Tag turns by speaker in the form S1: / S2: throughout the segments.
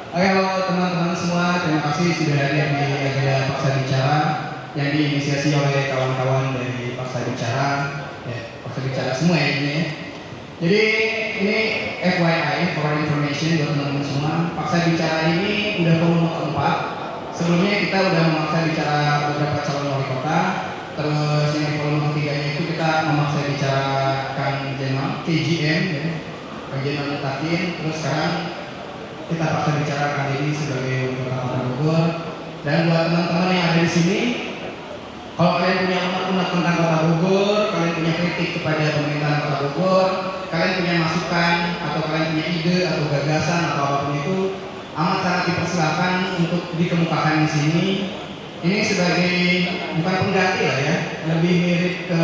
S1: Oke, halo teman-teman semua, terima kasih sudah hadir di agenda Paksa Bicara yang diinisiasi oleh kawan-kawan dari Paksa Bicara, Paksa Bicara semua ya ini ya. Jadi ini FYI, for information buat teman-teman semua, Paksa Bicara ini udah volume keempat. Sebelumnya kita udah memaksa bicara beberapa calon wali kota, terus yang di volume ketiganya itu kita memaksa bicara Kang Jenal, KGM, ya, Kang Jenal Mutakin, terus sekarang kita paksa bicara kali ini sebagai wali kota Bogor. Dan buat teman-teman yang ada di sini, kalau kalian punya unek-unek tentang Kota Bogor, kalian punya kritik kepada pemerintahan Kota Bogor, kalian punya masukan atau kalian punya ide atau gagasan atau apapun itu, amat sangat dipersilakan untuk dikemukakan di sini. Ini sebagai bukan pengganti lah ya, lebih mirip ke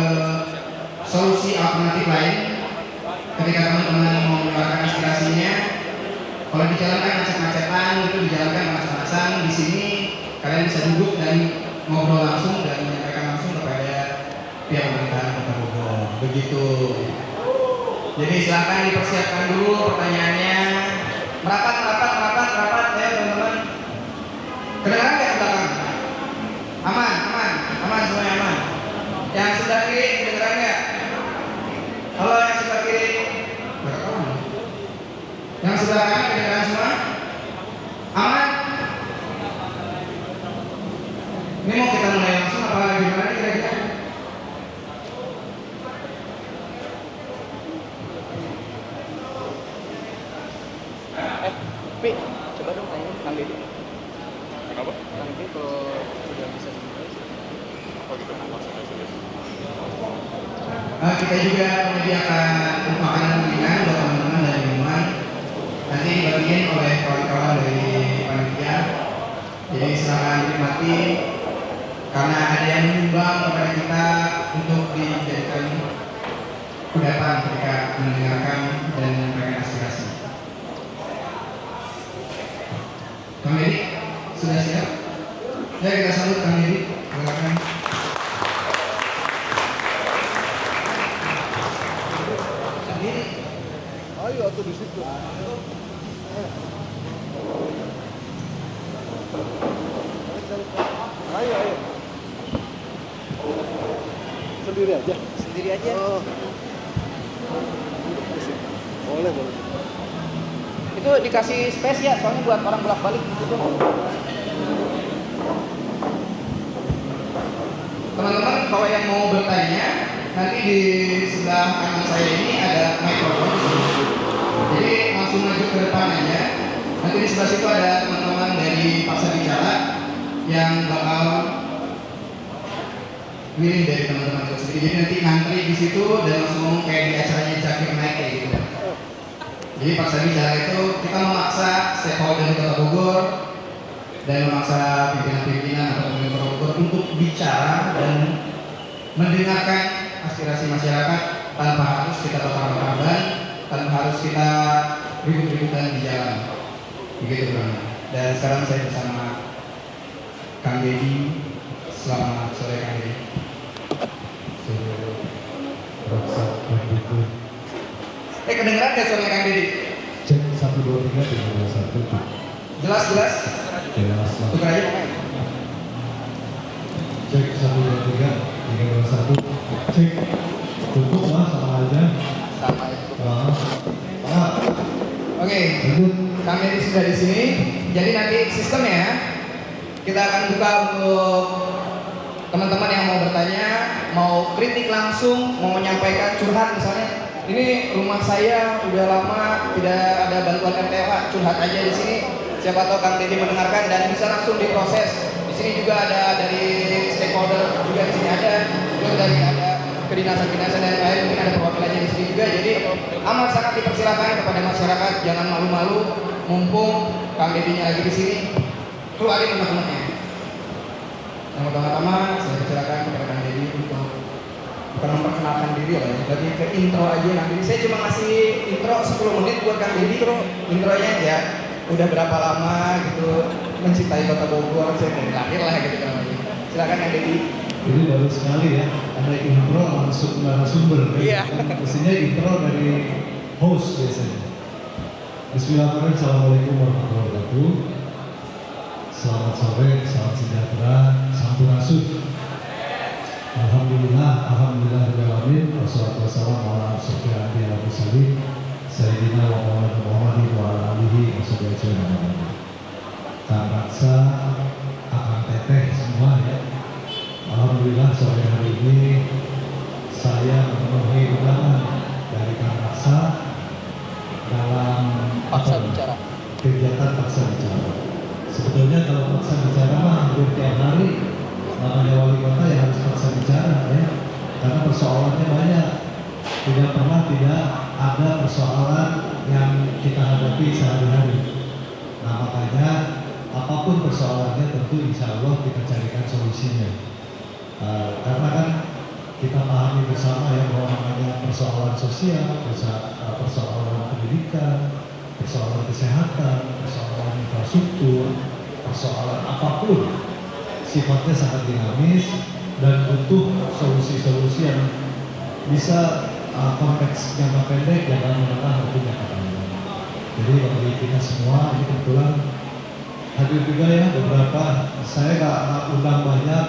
S1: solusi alternatif lain. Ketika teman-teman mau mengeluarkan aspirasinya, kalau dijalankan macet-macetan itu dijalankan macet-macetan, di sini kalian bisa duduk dan ngobrol langsung dan menyampaikan langsung kepada pihak pemerintahan Kota Bogor. Begitu. Jadi silakan dipersiapkan dulu pertanyaannya. Merapat ya teman-teman. Kedengaran nggak ke belakang? Aman semuanya aman. Yang sebelah kiri kedengaran nggak? Halo yang sebelah kiri. Yang sebelah kanan kedengaran semua? Aman? Ini mau kita mulai langsung apa gimana kira-kira?
S2: Pi, coba dong tanya Kang Deddy.
S3: Kenapa?
S2: Kang Deddy kalau sudah bisa dimulai.
S3: Oh gitu, maksudnya serius.
S1: Kita juga menyediakan makanan ringan buat teman-teman dari minuman. Nanti dibagiin oleh kawan-kawan dari panitia. Jadi silakan dinikmati karena ada yang menyumbang kepada kita untuk dijadikan kudapan ketika mendengarkan dan menyampaikan aspirasi. Kang Deddy sudah siap? Ya kita sambut Kang Deddy. Silakan.
S4: Ayo atau di situ. Ayo. Sendiri aja.
S2: Sendiri aja.
S4: Oh. Boleh.
S2: Itu dikasih space ya, soalnya buat orang bolak-balik gitu.
S1: Teman-teman, kalau yang mau bertanya, nanti di sebelah kanan saya ini ada mikrofon. Jadi langsung maju ke depan aja. Nanti di sebelah situ ada teman-teman dari Paksa Bicara yang bakal milih dari teman-teman itu sendiri. Jadi nanti ngantri di situ dan langsung ngomong kayak di acaranya Zakir Naik kayak gitu. Jadi Paksa Bicara itu kita memaksa stakeholder di Kota Bogor dan memaksa pimpinan-pimpinan atau pemimpin Kota Bogor untuk bicara dan mendengarkan aspirasi masyarakat tanpa harus kita bakar-bakaran, tanpa harus kita ribut-ributan di jalan. Begitu Bang. Dan sekarang saya bersama Kang Deddy. Selamat sore Kang Deddy. Kedengeran nggak suara Kang Deddy?
S5: Cek 1 2 3 3 1.
S1: Jelas.
S5: Jelas.
S1: Tukar aja pokoknya.
S5: Cek 1 2 3 3 1. Cek. Tutup lah sama aja.
S1: Sama itu. Oke.
S5: Lanjut.
S1: Kang Deddy sudah di sini. Jadi nanti sistemnya kita akan buka untuk teman-teman yang mau bertanya, mau kritik langsung, mau menyampaikan curhat misalnya. Ini rumah saya udah lama tidak ada bantuan MTH, curhat aja di sini. Siapa tahu Kang Deddy mendengarkan dan bisa langsung diproses. Di sini juga ada dari stakeholder juga di sini ada, juga dari ada kedinasan-kedinasan dan lain, mungkin ada perwakilannya di sini juga. Jadi amat sangat dipersilakan kepada masyarakat, jangan malu-malu, mumpung Kang Deddy-nya lagi di sini, keluarin teman-temannya. Yang pertama-tama saya persilakan kepada Kang Deddy untuk bukan memperkenalkan diri lah ya, lebih ke intro aja nanti. Saya cuma ngasih intro 10 menit buat Kang Deddy, intronya aja. Udah berapa lama gitu mencintai Kota Bogor, saya dari lahir lah gitu namanya. Silakan Kang Deddy.
S5: Jadi baru sekali ya, ada intro langsung narasumber.
S2: Iya.
S5: Mestinya intro dari host biasanya. Bismillahirrahmanirrahim. Assalamualaikum warahmatullahi wabarakatuh. Selamat sore, salam sejahtera, sampurasun. Alhamdulillahirrahmanirrahim. Wassalatu wassalamu ala asyrofil anbiya'i wal mursalin Sayyidina wa maulana Muhammadin wa ala alihi wa sahbihi ajmain. Kang Raksa, Akang Teteh semua ya. Alhamdulillah sore hari ini saya memenuhi undangan dari Kang Raksa dalam
S2: Paksa bicara.
S5: kegiatan paksa bicara. Sebetulnya kalau paksa bicara mah hampir tiap hari namanya wali kota yang harus paksa bicara ya, karena persoalannya banyak. Tidak pernah tidak ada persoalan yang kita hadapi sehari-hari. Nah makanya apapun persoalannya tentu insya Allah kita carikan solusinya. Karena kan kita pahami bersama ya bahwa namanya persoalan sosial, persoalan pendidikan, persoalan kesehatan, persoalan infrastruktur, persoalan apapun sifatnya sangat dinamis dan butuh solusi-solusi yang bisa konteks jangka pendek, jangka menengah maupun jangka panjang. Jadi bagi kita semua ini kebetulan hadir juga ya beberapa, saya nggak undang banyak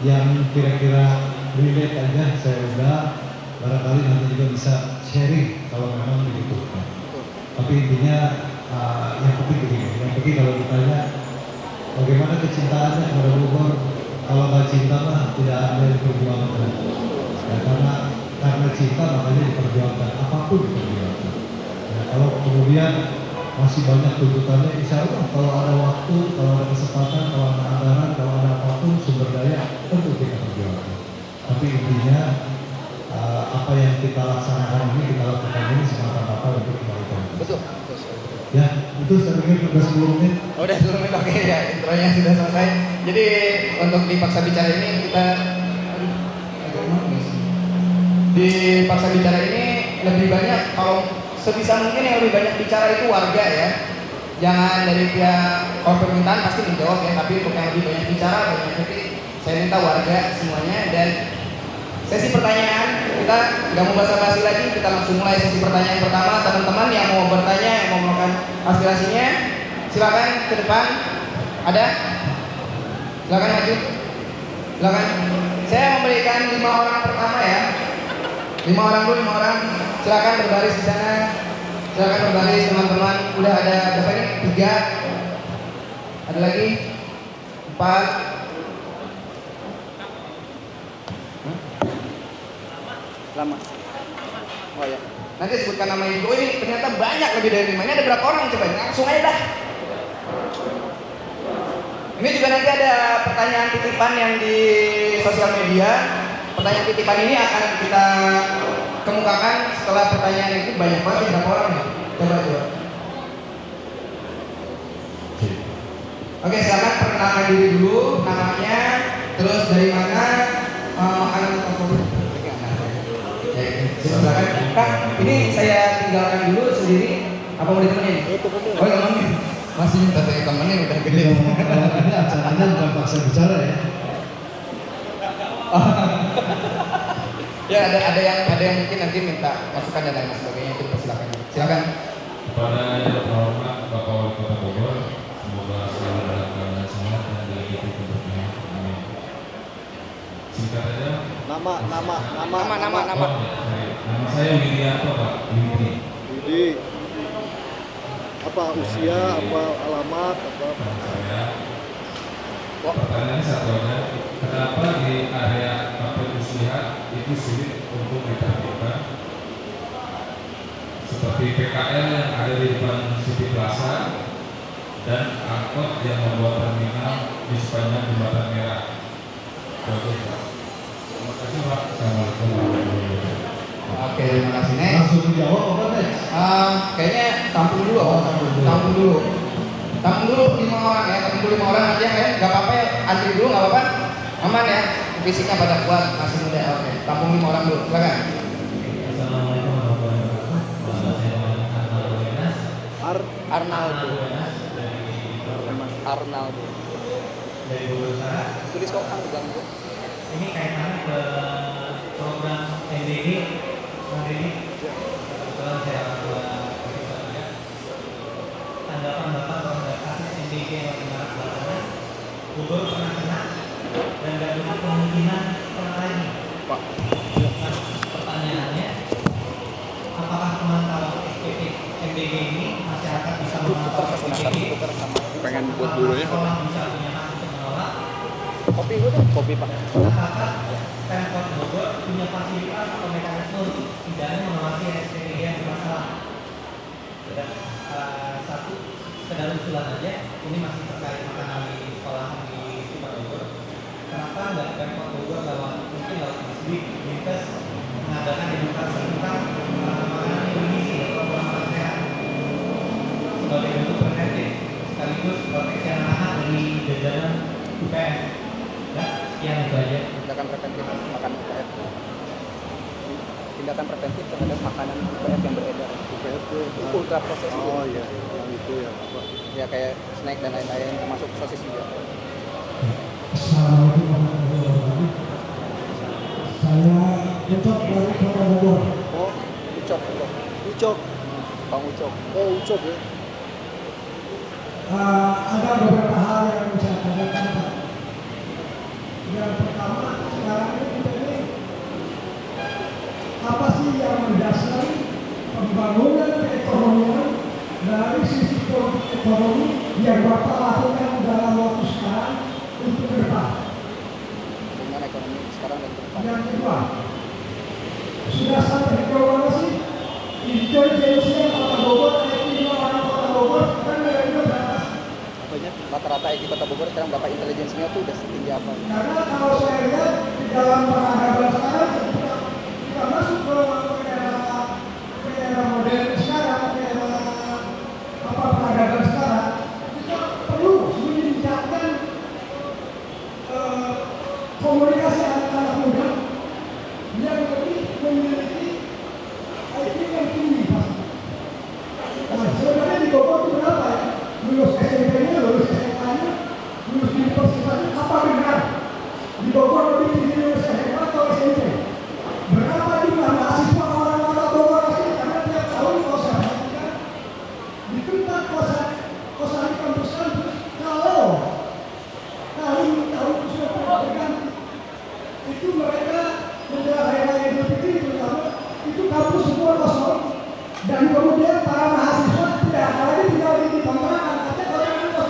S5: yang kira-kira relate aja, saya undang barangkali nanti juga bisa sharing kalau memang dibutuhkan. Tapi intinya yang penting begini, yang penting kalau ditanya bagaimana kecintaannya kepada Bogor, kalau nggak cinta mah tidak ada yang diperjuangkan. Ya, karena cinta makanya diperjuangkan, apapun diperjuangkan. Ya, kalau kemudian masih banyak tuntutannya, insya Allah kalau ada waktu, kalau ada kesempatan, kalau ada anggaran, kalau ada apapun sumber daya, tentu kita perjuangkan. Tapi intinya apa yang kita laksanakan ini, kita lakukan ini semata-mata untuk kebaikan.
S2: Betul.
S5: Ya, itu saya pikir sudah 10 menit.
S2: Oh, udah 10 menit, oke ya, intronya sudah selesai. Jadi untuk di paksa bicara ini kita di paksa bicara ini lebih banyak, kalau sebisa mungkin yang lebih banyak bicara itu warga ya. Jangan dari pihak permintaan pasti menjawab ya, tapi untuk yang lebih banyak bicara, banyak kritik, saya minta warga semuanya. Dan sesi pertanyaan kita nggak mau basa-basi lagi, kita langsung mulai sesi pertanyaan pertama. Teman-teman yang mau bertanya, yang mau melakukan aspirasinya, silakan ke depan. Ada? Silakan maju. Silakan. Saya memberikan 5 orang pertama ya. 5 orang dulu, 5 orang. Silakan berbaris di sana. Silakan berbaris teman-teman. Udah ada berapa ini? 3. Ada lagi? 4. Lama. Oh ya. Nanti sebutkan nama ibu. Oh ini ternyata banyak lebih dari 5. Ini ada berapa orang coba? Langsung aja dah. Ini juga nanti ada pertanyaan titipan yang di sosial media. Pertanyaan titipan ini akan kita kemukakan setelah pertanyaan itu banyak banget. Berapa orang nih? Coba. Oke, silakan perkenalkan diri dulu, namanya, terus dari mana, makanan favorit. Silakan. Kak, ini saya tinggalkan dulu sendiri. Apa mau ditemenin? Oh, temenin. Masih minta saya temenin, udah gede.
S5: Ini acaranya bukan paksa bicara ya.
S2: Ya ada yang mungkin nanti minta masukan dan lain sebagainya, itu silakan. Silakan.
S3: Kepada yang terhormat Bapak Wali Kota Bogor, semoga selalu dalam keadaan sehat dan dilindungi keberkahan. Amin. Singkat aja.
S2: Nama.
S3: Oh, nama saya Widianto, Pak. Widi.
S4: Jadi apa usia, apa alamat, apa?
S3: Saya. Pertanyaannya satu aja. Kenapa di area kampung Muslihat itu sulit untuk ditertibkan? Seperti PKL yang ada di depan City Plaza dan angkot yang membuat terminal di sepanjang jembatan merah. Bagus, Pak. Terima kasih, Pak. Assalamualaikum warahmatullahi wabarakatuh.
S2: Oke, terima kasih Nek.
S5: Langsung dijawab apa Nek?
S2: Kayaknya tampung dulu. Tampung dulu 5 orang ya, tampung dulu 5 orang aja ya. Gak apa-apa ya, antri dulu gak apa-apa. Aman ya, fisiknya pada kuat, masih muda. Oke, tampung 5 orang dulu, silakan.
S6: Assalamualaikum warahmatullahi wabarakatuh.
S2: Arnaldo.
S6: Dari Bogor Utara.
S2: Tulis kok kan ganggu.
S6: Ini kaitannya ke program MDD. Kebetulan saya orang tua tanggapan Bapak terhadap kasus MBG yang lagi marak belakangan? Bogor pernah kena dan nggak ada kemungkinan pernah lagi.
S4: Pak.
S6: Nah, pertanyaannya, apakah pemantauan SPP MBG ini masyarakat bisa memantau SPP?
S4: Pengen buat dulunya.
S6: Sekolah bisa punya hak untuk menolak?
S2: Kopi gue tuh, kopi Pak.
S6: Apakah Pemkot Bogor punya fasilitas atau mekanisme untuk setidaknya mengawasi SPG yang bermasalah? Dan satu, sekedar usulan aja, ini masih terkait makanan di sekolahan di Kota Bogor. Kenapa nggak Pemkot Bogor mungkin lewat Masjid, Dinkes mengadakan edukasi tentang makanan yang bergizi atau makanan sehat sebagai bentuk preventif sekaligus proteksi anak-anak dari jajanan UPM. Ya, sekian itu aja.
S2: Tindakan preventif makan UPF. Tindakan preventif terhadap makanan UPF yang beredar.
S4: UPF tuh
S2: Ultra proses.
S4: oh iya, yang itu ya apa?
S2: Ya kayak snack dan lain-lain termasuk sosis juga.
S7: Assalamualaikum warahmatullahi wabarakatuh. Saya Ucok dari Kota Bogor.
S4: Oh,
S2: Ucok.
S4: Ucok.
S2: Bang Ucok.
S4: Oh, Ucok ya.
S7: Ada beberapa hal yang saya tanyakan Pak. Yang pertama, sekarang ini kita ini apa sih yang mendasari pembangunan ekonomian dari sisi politik ekonomi yang Bapak lakukan dalam waktu sekarang untuk ke depan?
S2: Dengan ekonomi sekarang dan ke depan.
S7: Yang kedua, sudah sampai ke mana sih intelijensi Kota Bogor, IQ orang Kota Bogor kan dari berapa?
S2: Rata-rata IQ Kota Bogor sekarang berapa intelijensinya tuh udah setinggi apa?
S7: Karena kalau saya lihat di dalam peradaban sekarang kita masuk ke era modern sekarang, ke era peradaban sekarang, kita perlu meningkatkan komunikasi anak-anak muda yang lebih memiliki IQ yang tinggi pasti. Nah, sebenarnya di Bogor itu berapa ya? Lulus SMP-nya, lulus SMA-nya, lulus universitasnya, apa benar? Di Bogor lebih tinggi lulus SMA atau SMP? Berapa jumlah mahasiswa orang Kota Bogor asli? Karena tiap tahun kalau saya perhatikan di tempat kosan di kampus-kampus, kalau tahun sudah berganti, itu mereka menjelang hari raya Idul Fitri terutama itu kampus semua kosong dan kemudian para mahasiswa tidak ada lagi tinggal di kontrakan. Artinya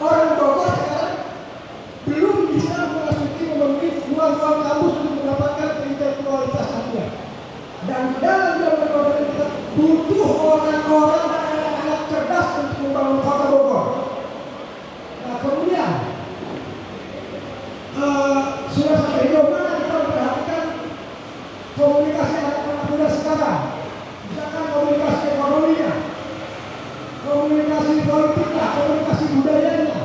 S7: orang Bogor sekarang belum bisa memenuhi ruang-ruang kampus untuk mendapatkan intelektualitas dia. Dan dalam zaman modern kita butuh orang-orang dan anak-anak cerdas untuk membangun Kota Bogor. Nah kemudian sudah sampai jauh mana kita memperhatikan komunikasi anak-anak muda sekarang. Misalkan komunikasi ekonominya, komunikasi politiknya, komunikasi budayanya,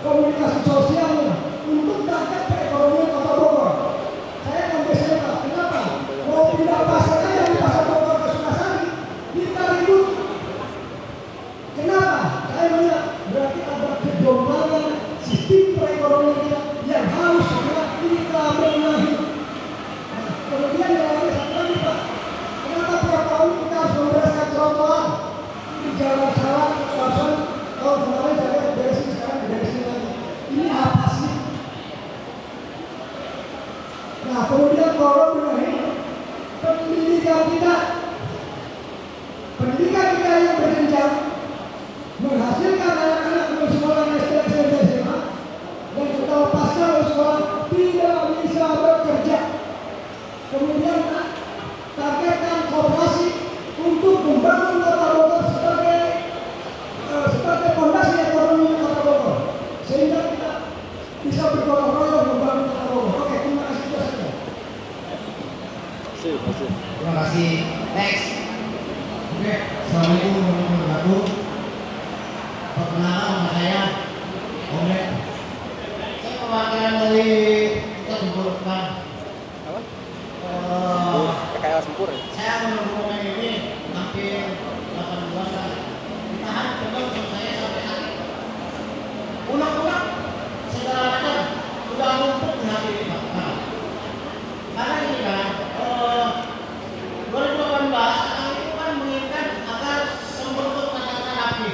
S7: komunikasi sosialnya untuk target perekonomian Kota Bogor. Saya sampai SMA, kenapa? Mau pindah pasar aja di pasar Bogor ke Sukasari, kita ribut. Kenapa? Saya melihat berarti ada kejomblangan sistem perekonomian kita yang harus segera kita benahi. Nah, kemudian yang lain satu lagi Pak, kenapa tiap tahun kita harus membereskan trotoar di jalan salah, kawasan tahun kemarin saya beresin sekarang beresin lagi. Ini apa sih? Nah kemudian kalau benahi pendidikan kita yang berjenjang menghasilkan anak-anak bersekolah SD, SMP, SMA dan setelah pasca sekolah tidak bisa bekerja. Kemudian targetkan koperasi untuk membangun Kota Bogor sebagai fondasi ekonomi Kota Bogor sehingga kita bisa bergotong royong membangun Kota Bogor. Oke, terima kasih itu saja.
S4: Masih.
S1: Terima kasih. Next. Oke, Assalamualaikum warahmatullahi wabarakatuh. Perkenalkan nama saya Omek. Saya perwakilan dari kita Sempurna.
S2: Apa?
S1: Eh,
S2: PKL Sempur.
S1: Saya menunggu pemain ini hampir 8 bulan kan. Ditahan pegang saya sampai sakit. Ulang-ulang segala macam udah numpuk di hati ini Pak. Nah, karena ini kan 2018 itu kan menginginkan agar sembentuk kata-kata rapi.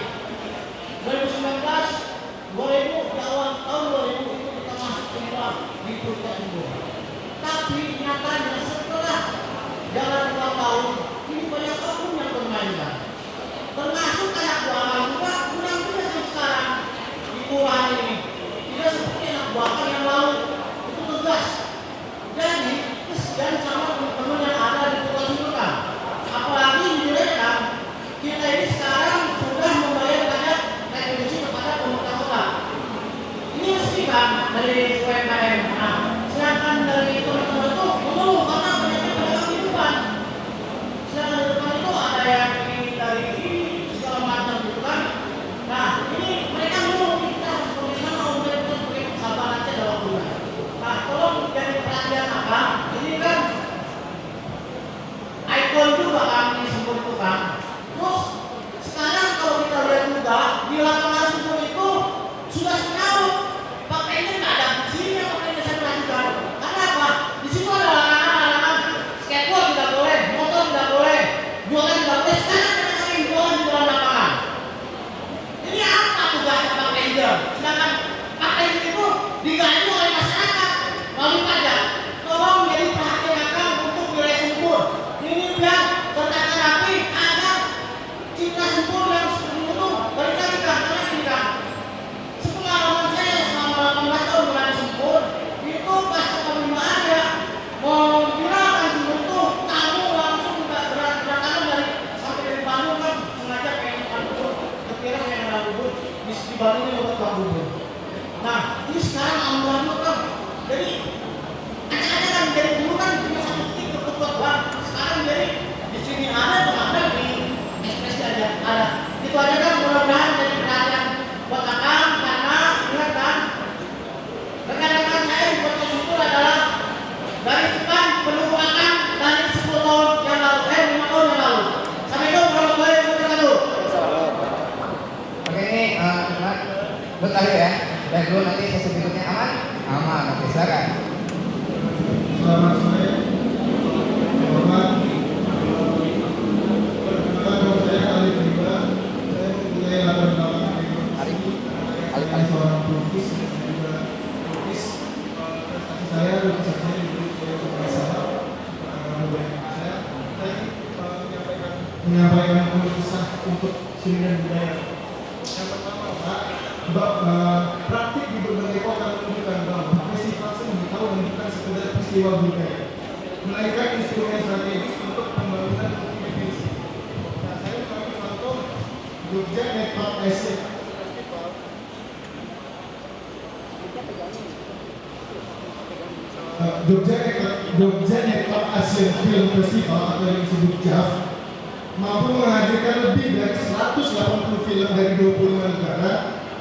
S8: Bandung ini buat Pak Gubernur. Nah, ini sekarang alhamdulillah kan, jadi ada kan dari dulu kan cuma satu titik kebutuhan doang. Sekarang jadi di sini ada di ekspresi ada. Itu aja kan mudah-mudahan jadi perhatian buat akang karena ingat kan, rekan-rekan saya di kota Syukur adalah dari depan pendukung akang dari 10 tahun yang lalu, 5 tahun yang lalu. Assalamualaikum warahmatullahi wabarakatuh.
S2: Oke, ini buat akhir ya. Dan dulu nanti sesi berikutnya aman? Aman, oke silakan.
S9: Selamat sore. Hormat. Perkenalkan saya Alif Riba. Saya mempunyai latar belakang Alif seorang pelukis, saya juga pelukis. Prestasi saya lukisan saya diberi oleh Pemerintah Indonesia. Saya menyampaikan kelukesan untuk seni dan budaya. Yang pertama, Pak, praktik di berbagai kota menunjukkan bahwa festival seni tahun bukan sekedar peristiwa budaya, melainkan instrumen strategis untuk pembangunan provinsi. Nah, saya mengambil contoh Jogja Network Asian Festival. Jogja Network Asian Film Festival atau yang disebut JAF mampu menghadirkan lebih dari 180 film dari 25 negara,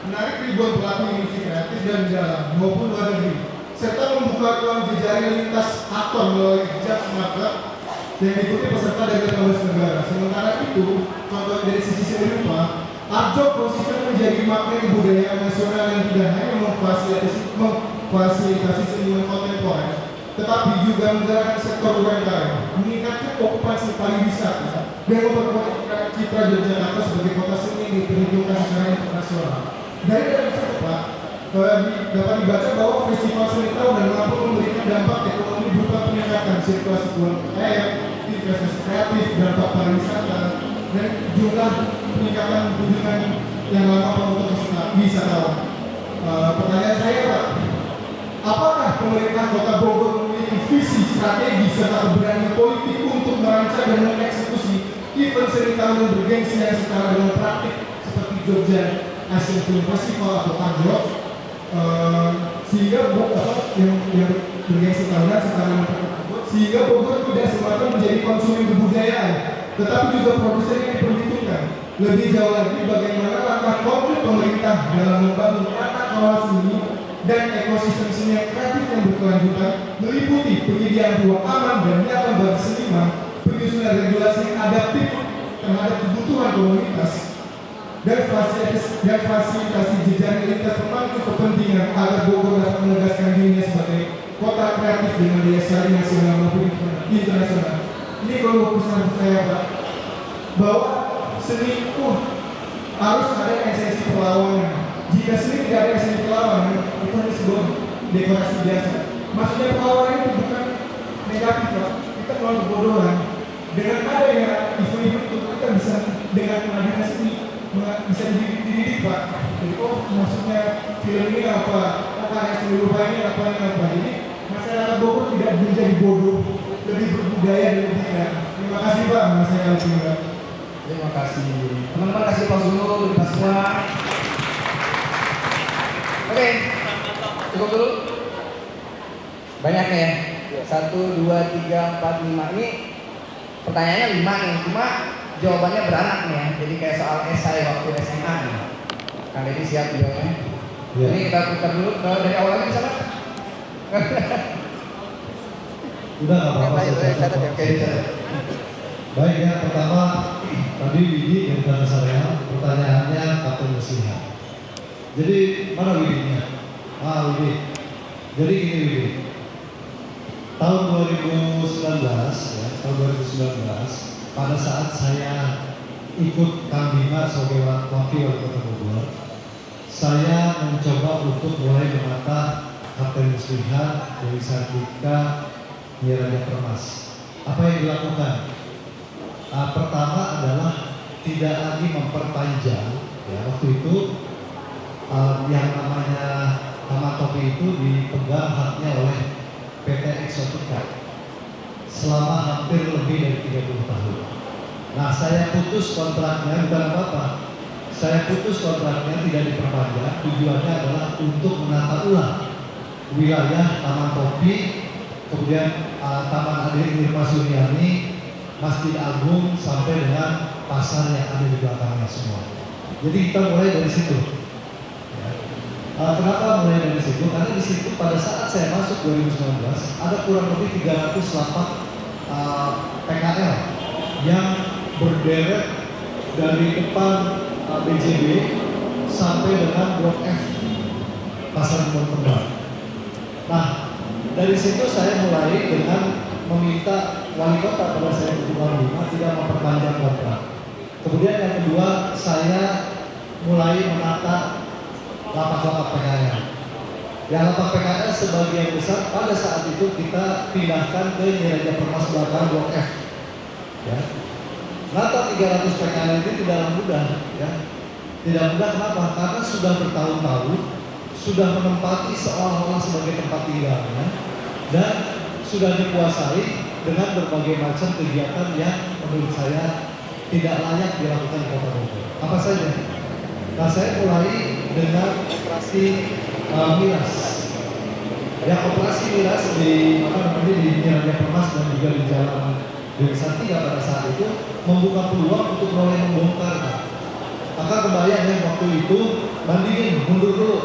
S9: menarik ribuan pelaku industri kreatif dan dalam maupun luar negeri, serta membuka ruang jejaring lintas aktor melalui JAF Market yang diikuti peserta dari 15 negara. Sementara itu, contoh dari sisi seni rupa, Art Jog konsisten menjadi magnet kebudayaan nasional yang tidak hanya memfasilitasi seniman kontemporer, tetapi juga menggerakkan sektor UMKM, meningkatkan okupansi pariwisata, dan memperkuat citra Yogyakarta sebagai kota seni yang diperhitungkan secara internasional. Dari data tersebut, Pak, dapat dibaca bahwa festival seni tahunan mampu memberikan dampak ekonomi berupa peningkatan sirkulasi UMKM, investasi kreatif, dampak pariwisata, dan jumlah peningkatan kunjungan yang lama untuk wisatawan. Pertanyaan saya, Pak, apakah pemerintah Kota Bogor memiliki visi, strategi, serta keberanian politik untuk merancang dan mengeksekusi event seni tahunan bergengsi yang setara dengan praktik seperti Jogja Asian Film Festival atau AJOF, sehingga yang bergengsi tahunan setara dengan praktik tersebut, sehingga Bogor tidak semata menjadi konsumen kebudayaan, tetapi juga produsen yang diperhitungkan. Lebih jauh lagi, bagaimana langkah konkret pemerintah dalam membangun tata kelola seni dan ekosistem seni yang kreatif yang berkelanjutan, meliputi penyediaan ruang aman dan nyaman bagi seniman, penyusunan regulasi yang adaptif terhadap kebutuhan komunitas, dan fasilitasi jejaring lintas pemangku kepentingan agar Bogor dapat menegaskan dirinya sebagai kota kreatif dengan daya saing nasional maupun internasional. Ini kalau pesan saya, Pak, bahwa seni itu harus ada esensi perlawanan. Jika seni tidak ada esensi perlawanan, itu hanya sebuah dekorasi biasa. Maksudnya perlawanan itu bukan negatif, Pak. Kita melawan kebodohan. Dengan adanya event-event itu kita bisa dengan pengadilan seni bisa dididik, Pak. Jadi, oh maksudnya film ini apa? Oh karya seni rupa ini apa? Jadi masyarakat Bogor tidak menjadi bodoh, lebih berbudaya dan lebih kreatif. Terima kasih, Pak. Saya Alvin.
S2: Terima kasih. Teman-teman kasih pause dulu, kita semua. Oke, cukup dulu. Banyak ya. 1, 2, 3, 4, 5. Ini pertanyaannya 5 nih. Cuma jawabannya beranak nih ya. Jadi kayak soal esai waktu SMA nih. Kang Deddy siap jawabnya.
S5: Ya.
S2: Ini kita putar dulu dari awal lagi bisa kan?
S5: Udah nggak apa-apa.
S2: Oke,
S5: Baik ya, pertama tadi Widi yang bilang saya pertanyaannya Kapten Muslihat. Jadi mana Widinya? Widi. Jadi gini Widi. Tahun 2019 ya, tahun 2019 pada saat saya ikut Kang Bima sebagai wakil wali kota Bogor, saya mencoba untuk mulai menata Kapten Muslihat, Dewi Sartika, Miraja Permas. Apa yang dilakukan? Pertama adalah tidak lagi memperpanjang ya, waktu itu yang namanya Taman Topi itu dipegang haknya oleh PT Exotica selama hampir lebih dari 30 tahun. Nah, saya putus kontraknya bukan apa-apa. saya putus kontraknya, tidak diperpanjang. Tujuannya adalah untuk menata ulang wilayah Taman Topi, kemudian Taman Adik Irma Suryani, Masjid Agung, sampai dengan pasar yang ada di belakangnya semua. Jadi kita mulai dari situ. Ya. Kenapa mulai dari situ? Karena di situ pada saat saya masuk 2019 ada kurang lebih 300 lapak PKL yang berderet dari depan BJB sampai dengan Blok F Pasar Kebon Kembang. Nah, dari situ saya mulai dengan meminta wali kota pada saya berumah tidak memperpanjang kontrak. Kemudian yang kedua, saya mulai menata lapak-lapak PKL. Yang lapak PKL sebagian besar pada saat itu kita pindahkan ke Niraja Permas belakang Blok F. Ya. Nata 300 PKL ini tidaklah mudah, ya. Tidak mudah kenapa? Karena sudah bertahun-tahun, sudah menempati seolah-olah sebagai tempat tinggalnya, dan sudah dikuasai dengan berbagai macam kegiatan yang menurut saya tidak layak dilakukan di Kota Bogor. Apa saja? Nah, saya mulai dengan operasi miras. Ya, operasi miras di Niraja Permas dan juga di Jalan Dewi Sartika pada saat itu membuka peluang untuk mulai membongkar. Maka kebayang ya waktu itu bandingin mundur dulu,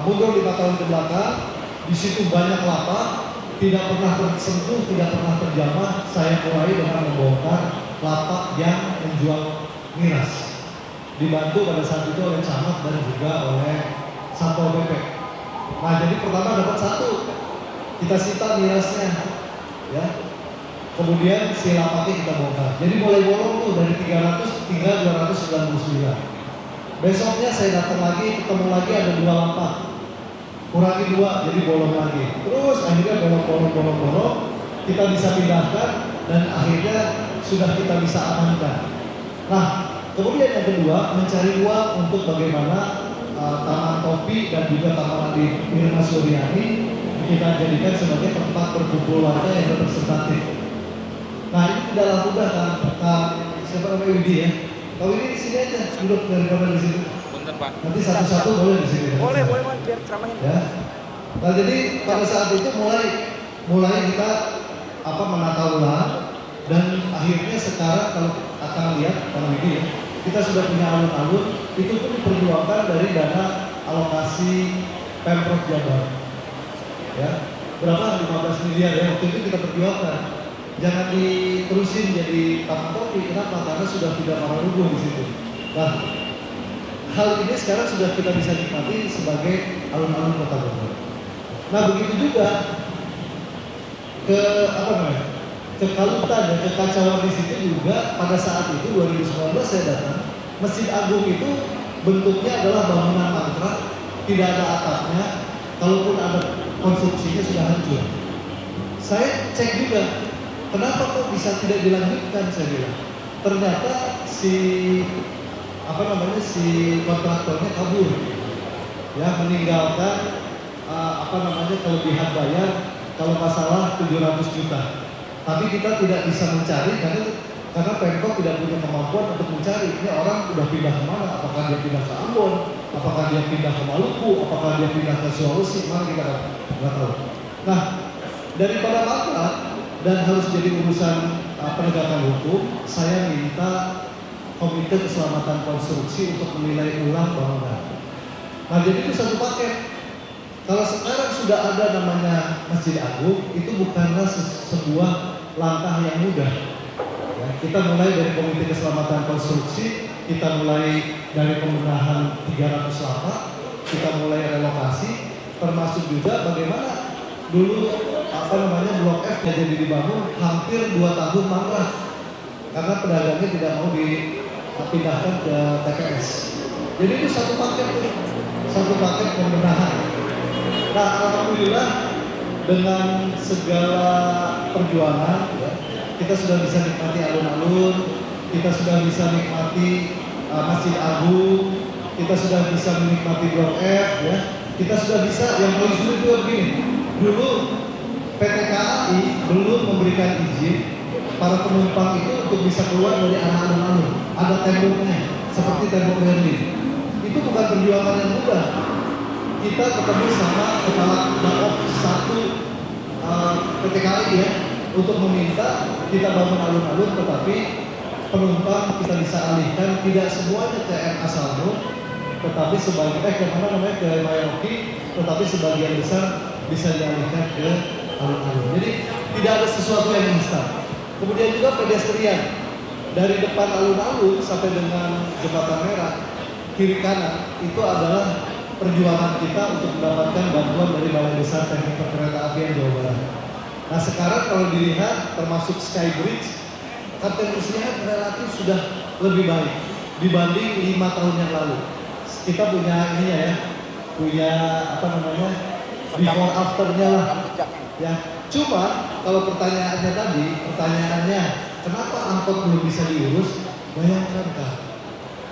S5: mundur 5 tahun ke belakang, di situ banyak lapak, tidak pernah tersentuh, tidak pernah terjamah. Saya mulai dengan membongkar lapak yang menjual miras, dibantu pada saat itu oleh camat dan juga oleh Satpol PP. Nah, jadi pertama dapat 1, kita sita mirasnya, ya. Kemudian si lapaknya kita bongkar. Jadi mulai bolong tuh dari 300 tinggal 299. Besoknya saya datang lagi, ketemu lagi ada 2 lapak. Kurangi 2, jadi bolong lagi. Terus akhirnya bolong, kita bisa pindahkan dan akhirnya sudah kita bisa amankan. Nah, kemudian yang kedua mencari uang untuk bagaimana Taman Topi dan juga Taman Adik Irma Suryani kita jadikan sebagai tempat berkumpul warga yang representatif. Nah, ini tidaklah mudah kan, siapa namanya Widi ya? Kalau ini di sini aja, duduk daripada di sini.
S3: Punten Pak.
S5: Nanti satu-satu boleh di sini.
S2: Boleh man, biar ceramahnya.
S5: Ya. Nah, jadi pada saat itu mulai kita menata ulang, dan akhirnya sekarang kalau akan lihat kalau ini ya, kita sudah punya alun-alun, itu pun diperjuangkan dari dana alokasi Pemprov Jabar. Ya, berapa? 15 miliar ya, waktu itu kita perjuangkan. Jangan diterusin jadi Taman Topi, kenapa? Karena sudah tidak marah-rubuh di situ. Nah, hal ini sekarang sudah kita bisa nikmati sebagai alun-alun Kota Bogor. Nah, begitu juga kekalutan dan kekacauan di situ juga pada saat itu 2019 saya datang, Masjid Agung itu bentuknya adalah bangunan mangkrak, tidak ada atapnya, kalaupun ada konstruksinya sudah hancur. Saya cek juga, kenapa kok bisa tidak dilanjutkan, saya bilang. Ternyata si kontraktornya kabur, ya, meninggalkan kelebihan bayar kalau nggak salah 700 juta. Tapi kita tidak bisa mencari karena Pemkot tidak punya kemampuan untuk mencari. Ini orang udah pindah kemana? Apakah dia pindah ke Ambon? Apakah dia pindah ke Maluku? Apakah dia pindah ke Sulawesi? Mana kita nggak tahu. Nah, daripada mangkrak dan harus jadi urusan penegakan hukum, saya minta Komite Keselamatan Konstruksi untuk menilai ulang bangunan. Nah, jadi itu satu paket. Kalau sekarang sudah ada namanya Masjid Agung, itu bukanlah sebuah langkah yang mudah. Ya, kita mulai dari Komite Keselamatan Konstruksi, kita mulai dari pembenahan 300 lapak, kita mulai relokasi, termasuk juga bagaimana dulu Blok F yang jadi dibangun hampir 2 tahun mangkrak karena pedagangnya tidak mau dipindahkan ke TPS. Jadi itu satu paket pembenahan. Nah, alhamdulillah dengan segala perjuangan, ya, kita sudah bisa nikmati alun-alun, kita sudah bisa nikmati Masjid Agung, kita sudah bisa menikmati Blok F, ya, kita sudah bisa. Yang paling sulit juga begini, dulu PT KAI belum memberikan izin para penumpang itu untuk bisa keluar dari arah alun-alun, ada temboknya. seperti tembok Berlin. Itu bukan perjuangan yang mudah. Kita ketemu sama kepala Daop 1 PT KAI ya, untuk meminta kita bangun alun-alun, tetapi penumpang kita bisa alihkan tidak semuanya ke MA Salmo, tetapi sebagian ke Mayoki, tetapi sebagian besar bisa dialihkan ke alun-alun. Jadi tidak ada sesuatu yang instan. Kemudian juga pedestrian dari depan alun-alun sampai dengan Jembatan Merah kiri kanan itu adalah perjuangan kita untuk mendapatkan bantuan dari Balai Besar Teknik Perkeretaapian Jawa Barat. Nah sekarang kalau dilihat termasuk Skybridge, Kapten Ruslihat relatif sudah lebih baik dibanding 5 tahun yang lalu. Kita punya ininya ya, punya apa namanya before afternya lah. Ya, cuma kalau pertanyaannya kenapa angkot belum bisa diurus? Bayangkan Kak,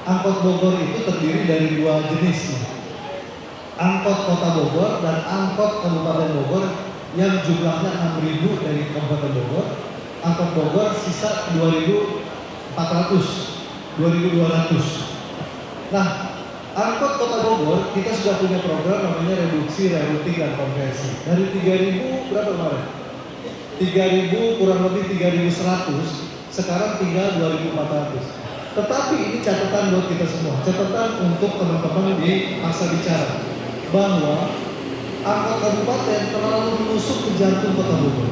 S5: angkot Bogor itu terdiri dari 2 jenis nih. Angkot Kota Bogor dan angkot Kabupaten Bogor yang jumlahnya 6.000 dari Kabupaten Bogor. Angkot Bogor sisa 2.400, 2.200. Nah, angkot Kota Bogor kita sudah punya program namanya reduksi, rerouting, dan konversi. Dari 3.000 berapa kemarin? 3.000 kurang lebih 3.100, sekarang tinggal 2.400. Tetapi ini catatan buat kita semua, catatan untuk teman-teman di masa bicara, bahwa angkot kabupaten terlalu menusuk ke jantung Kota Bogor.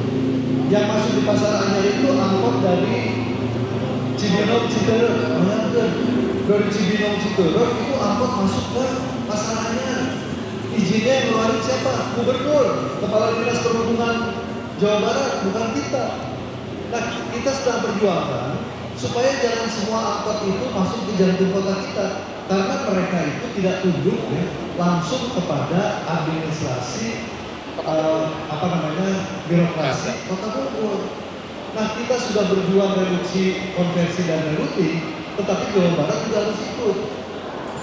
S5: Yang masuk di Pasar Anyar itu angkot dari Cibinong Citerep, dari Cibinong Citerep itu angkot masuk ke Pasar Anyar. Izinnya yang ngeluarin siapa? Gubernur, Kepala Dinas Perhubungan Jawa Barat, bukan kita. Nah, kita sedang perjuangkan supaya jangan semua angkot itu masuk ke jantung kota kita, karena mereka itu tidak tunduk ya, langsung kepada administrasi birokrasi Kota Bogor. Nah, kita sudah berjuang reduksi, konversi, dan rerouting, tetapi Jawa Barat juga harus ikut.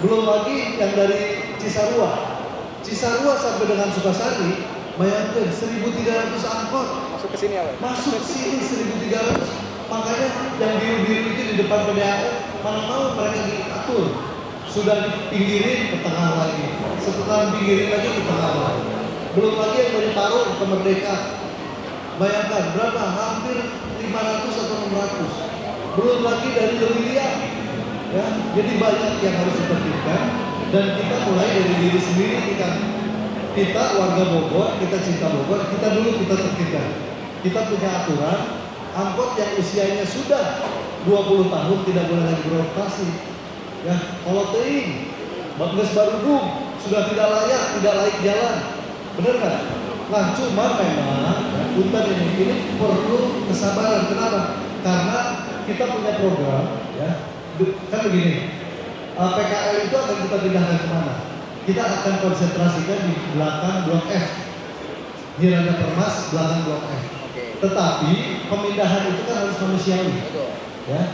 S5: Belum lagi yang dari Cisarua sampai dengan Sukasari, bayangkan 1.300 angkot
S2: Masuk ke sini ya,
S5: masuk ke sini 1.300. Makanya yang biru-biru itu di depan PDAM, mana mau mereka diatur. Sudah dipinggirin ke tengah lagi, setelah pinggirin lagi ke tengah lagi. Belum lagi yang dari Parung ke Merdeka. Bayangkan berapa? Hampir 500 atau 600. Belum lagi dari Lewilia. Ya, jadi banyak yang harus ditertibkan, dan kita mulai dari diri sendiri. Kita warga Bogor, kita cinta Bogor, kita tertibkan. Kita punya aturan. Angkot yang usianya sudah 20 tahun tidak boleh lagi beroperasi. Ya, kalau teing, Bagnes Barudung sudah tidak layak jalan. Benar kan? Nah, cuma memang punten ini perlu kesabaran. Kenapa? Karena kita punya program, ya. Kan begini, PKL itu akan kita pindahkan kemana? Kita akan konsentrasikan di belakang Blok F. Di Raja Permas, belakang Blok F. Tetapi pemindahan itu kan harus manusiawi, ya.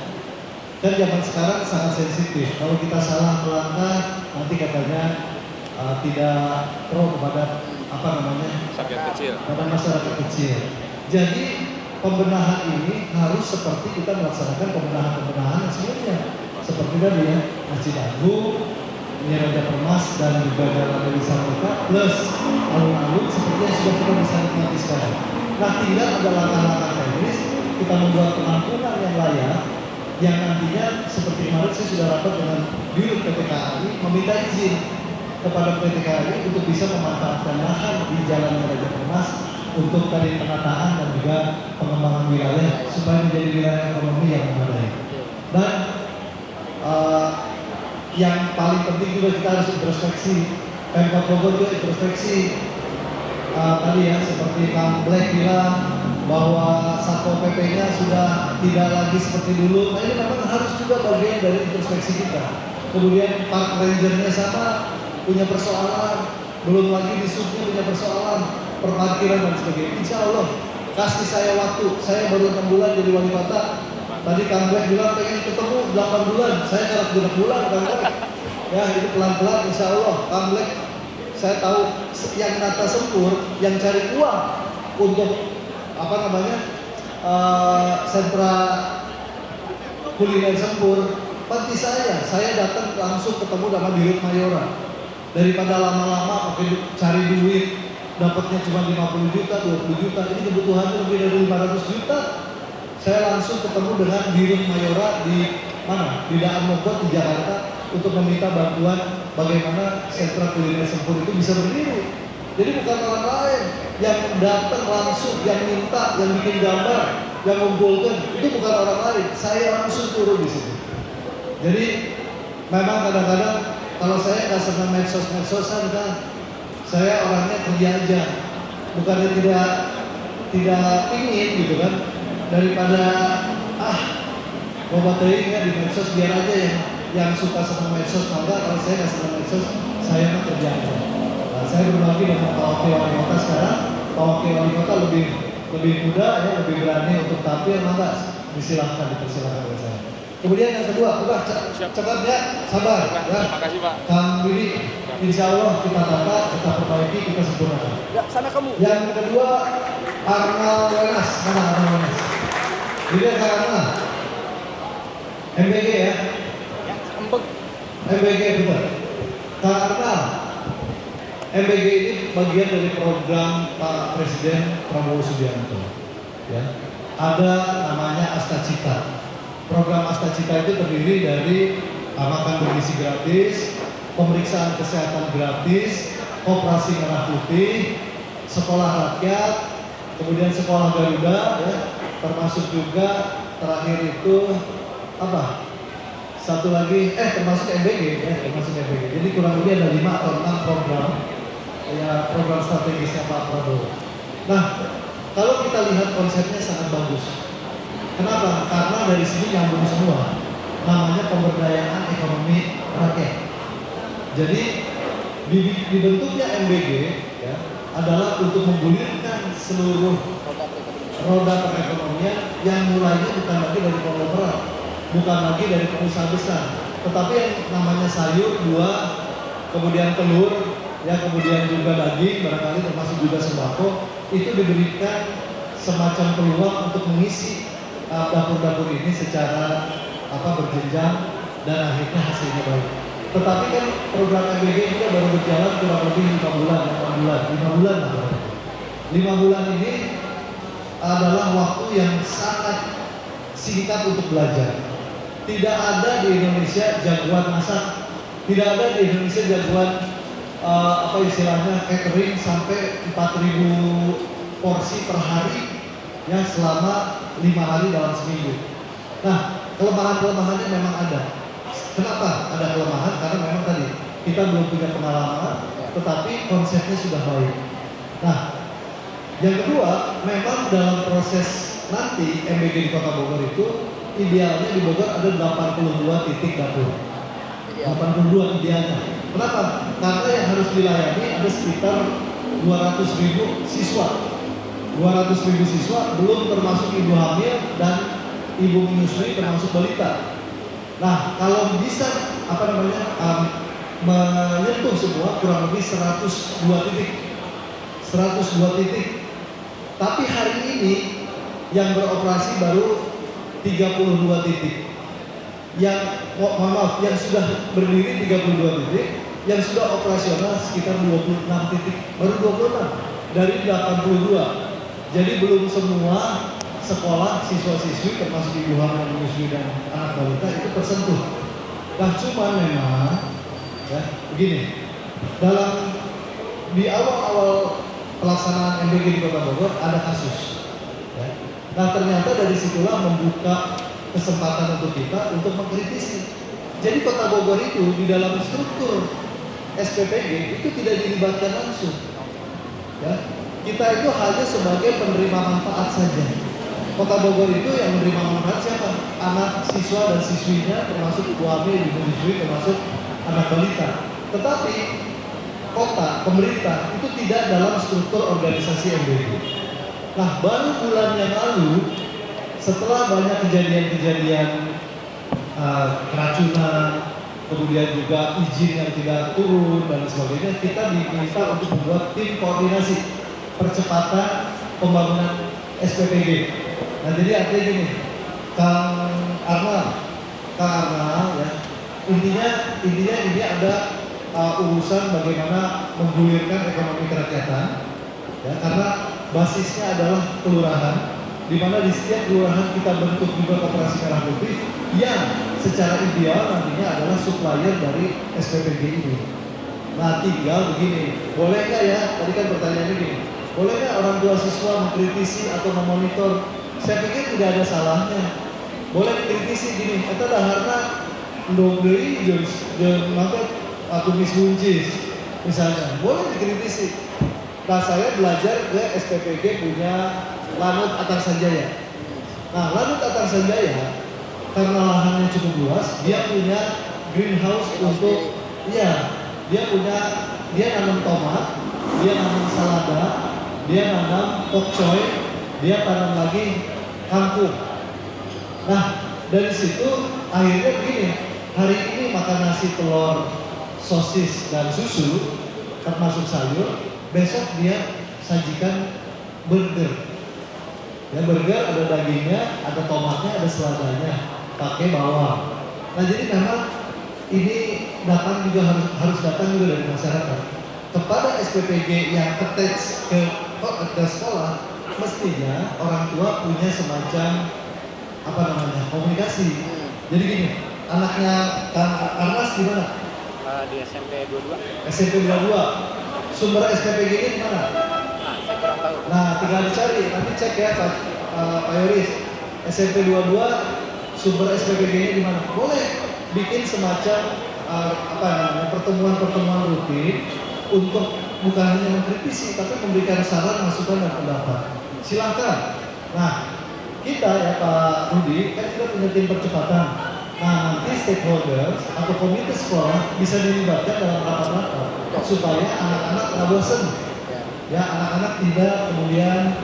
S5: Kan zaman sekarang sangat sensitif. Kalau kita salah melangkah, nanti katanya tidak pro kepada pada masyarakat kecil. Jadi pembenahan ini harus seperti kita melaksanakan pembenahan sebelumnya, seperti tadi ya, Masjid Agung, Raja Permas, dan juga Jalan Dewi Sartika, plus alun-alun seperti yang sudah kita bisa nikmati sekarang. Nah, tinggal ada langkah-langkah teknis, kita membuat penampungan yang layak, yang nantinya seperti kemarin saya sudah rapat dengan Dirut PT KAI meminta izin kepada PT KAI untuk bisa memanfaatkan lahan di Jalan Raja Permas untuk tadi penataan dan juga pengembangan wilayah supaya menjadi wilayah ekonomi yang memadai. Dan yang paling penting juga kita harus introspeksi. Pemkot Bogor juga introspeksi. Tadi ya, seperti Kang Black bilang bahwa Satpol PP-nya sudah tidak lagi seperti dulu. Nah, ini memang harus juga bagian dari introspeksi kita. Kemudian Park Ranger-nya sama punya persoalan, belum lagi di subnya punya persoalan, perparkiran dan sebagainya. Insya Allah kasih saya waktu, saya baru 6 bulan jadi wali kota. Tadi Kang Black bilang pengen ketemu 8 bulan, saya harus 6 bulan Kang Black. Ya, itu pelan-pelan insya Allah. Kang Black, saya tahu yang nata sempur, yang cari uang untuk sentra kuliner sempur, panti saya datang langsung ketemu sama Dirut Mayora. Daripada lama-lama pakai cari duit, dapatnya cuma 50 juta, 20 juta, ini kebutuhannya lebih dari 500 juta. Saya langsung ketemu dengan Dirut Mayora di mana? Di Daan Mogot di Jakarta untuk meminta bantuan bagaimana sentra kuliner Sempur itu bisa berdiri. Jadi bukan orang lain yang datang langsung, yang minta, yang bikin gambar, yang mengumpulkan, itu bukan orang lain. Saya langsung turun di situ. Jadi memang kadang-kadang kalau saya nggak senang medsos-medsosan kan, saya orangnya kerja aja, bukannya tidak ingin gitu kan, daripada mau baterai nggak di medsos biar aja yang suka senang medsos, maka kalau saya nggak senang medsos, saya mah kerja aja. Nah, saya berbagi dengan Pak Wakil Wali Kota sekarang, Pak Wakil Wali Kota lebih muda ya, lebih berani untuk tampil, maka dipersilakan oleh saya. Kemudian yang kedua, udah cepat ya, sabar ya.
S4: Terima kasih Pak.
S5: Kang Willy, insya Allah kita tata, kita perbaiki, kita sempurnakan.
S4: Ya, sana kamu.
S5: Yang kedua, Arnal Wenas, mana Arnal Wenas? Jadi Kang Arnal, MBG ya? MBG betul. Kang Arnal, MBG ini bagian dari program Pak Presiden Prabowo Subianto. Ya, ada namanya Astacita. Program Astacita itu terdiri dari makan bergizi gratis, pemeriksaan kesehatan gratis, operasi merah putih, sekolah rakyat, kemudian sekolah Garuda, ya, termasuk juga terakhir itu apa? Satu lagi, termasuk MBG, ya, termasuk MBG. Jadi kurang lebih ada 5 atau 6 program, ya, program strategisnya Pak Prabowo. Nah, kalau kita lihat konsepnya sangat bagus. Kenapa? Karena dari sini nyambung semua. Namanya pemberdayaan ekonomi rakyat. Jadi dibentuknya MBG ya, adalah untuk menggulirkan seluruh roda perekonomian yang mulainya bukan lagi dari konglomerat, bukan lagi dari pengusaha besar, tetapi yang namanya sayur, buah, kemudian telur, ya, kemudian juga daging, barangkali termasuk juga sembako, itu diberikan semacam peluang untuk mengisi dapur-dapur ini secara berjenjang dan akhirnya hasilnya baik. Tetapi kan program MBG ini baru berjalan kurang lebih 5 bulan. 5 bulan ini adalah waktu yang sangat singkat untuk belajar. Tidak ada di Indonesia jagoan masak, tidak ada di Indonesia jagoan catering sampai 4.000 porsi per hari ya selama 5 hari dalam seminggu. Nah, kelemahan-kelemahannya memang ada. Kenapa ada kelemahan? Karena memang tadi kita belum punya pengalaman, tetapi konsepnya sudah baik. Nah, yang kedua, memang dalam proses nanti MBG di Kota Bogor itu idealnya di Bogor ada 82 titik dapur. 82 idealnya. Kenapa? Karena yang harus dilayani ada sekitar 200.000 siswa. 200.000 siswa belum termasuk ibu hamil dan ibu menyusui termasuk balita. Nah, kalau bisa menyentuh semua kurang lebih 102 titik. 102 titik. Tapi hari ini yang beroperasi baru 32 titik. Yang yang sudah berdiri 32 titik, yang sudah operasional sekitar 26 titik, baru 26 dari 82. Jadi belum semua sekolah siswa-siswi termasuk ibu hamil, menyusui dan anak balita itu tersentuh. Nah, cuma memang ya begini, di awal-awal pelaksanaan MBG di Kota Bogor ada kasus. Ya. Nah, ternyata dari situlah membuka kesempatan untuk kita untuk mengkritisi. Jadi Kota Bogor itu di dalam struktur SPPG itu tidak dilibatkan langsung. Ya. Kita itu hanya sebagai penerima manfaat saja. Kota Bogor itu yang menerima manfaat siapa? Anak siswa dan siswinya, termasuk ibu hamil, ibu menyusui, termasuk anak balita. Tetapi kota, pemerintah itu tidak dalam struktur organisasi MBG. Nah, baru bulan yang lalu, setelah banyak kejadian-kejadian keracunan, kemudian juga izin yang tidak turun dan sebagainya, kita diminta untuk membuat tim koordinasi percepatan pembangunan SPPG. Nah, jadi artinya gini, Kang Arnal, karena ya intinya ini ada urusan bagaimana menggulirkan ekonomi kerakyatan, ya, karena basisnya adalah kelurahan, di mana di setiap kelurahan kita bentuk juga koperasi merah putih yang secara ideal nantinya adalah supplier dari SPPG ini. Nah, tinggal begini, boleh nggak ya? Tadi kan pertanyaannya gini, boleh nggak orang tua siswa mengkritisi atau memonitor? Saya pikir tidak ada salahnya. Boleh dikritisi gini, itu daharna ndogeri jeung tumis buncis misalnya, boleh dikritisi. Nah, saya belajar ke SPPG punya Lanut Atang Sanjaya. Nah, Lanut Atang Sanjaya karena lahannya cukup luas, dia punya greenhouse untuk, dia nanam tomat, dia nanam salada, dia nanam pokcoy, dia tanam lagi kangkung. Nah, dari situ akhirnya begini, hari ini makan nasi, telur, sosis, dan susu, termasuk sayur, besok dia sajikan burger. Ya, burger ada dagingnya, ada tomatnya, ada seladanya, pakai bawang. Nah, jadi memang ini datang juga harus datang juga dari masyarakat. Kepada SPPG yang attach ke sekolah, mestinya orang tua punya semacam komunikasi. Jadi gini, anaknya Kang Arnas di mana?
S6: Di SMP 22.
S5: SMP 22. Sumber SPPG ini di mana?
S6: Saya kurang tahu.
S5: Nah, tinggal dicari, nanti cek ya Pak Yoris. SMP 22 sumber SPPG ini di mana? Boleh bikin semacam pertemuan-pertemuan rutin untuk bukan hanya mengkritisi tapi memberikan saran, masukan dan pendapat. Silakan. Nah, kita ya Pak Rudi, kan kita punya tim percepatan. Nah, nanti stakeholders atau komite sekolah bisa dilibatkan dalam rapat-rapat supaya anak-anak nggak bosen. Ya, anak-anak tidak kemudian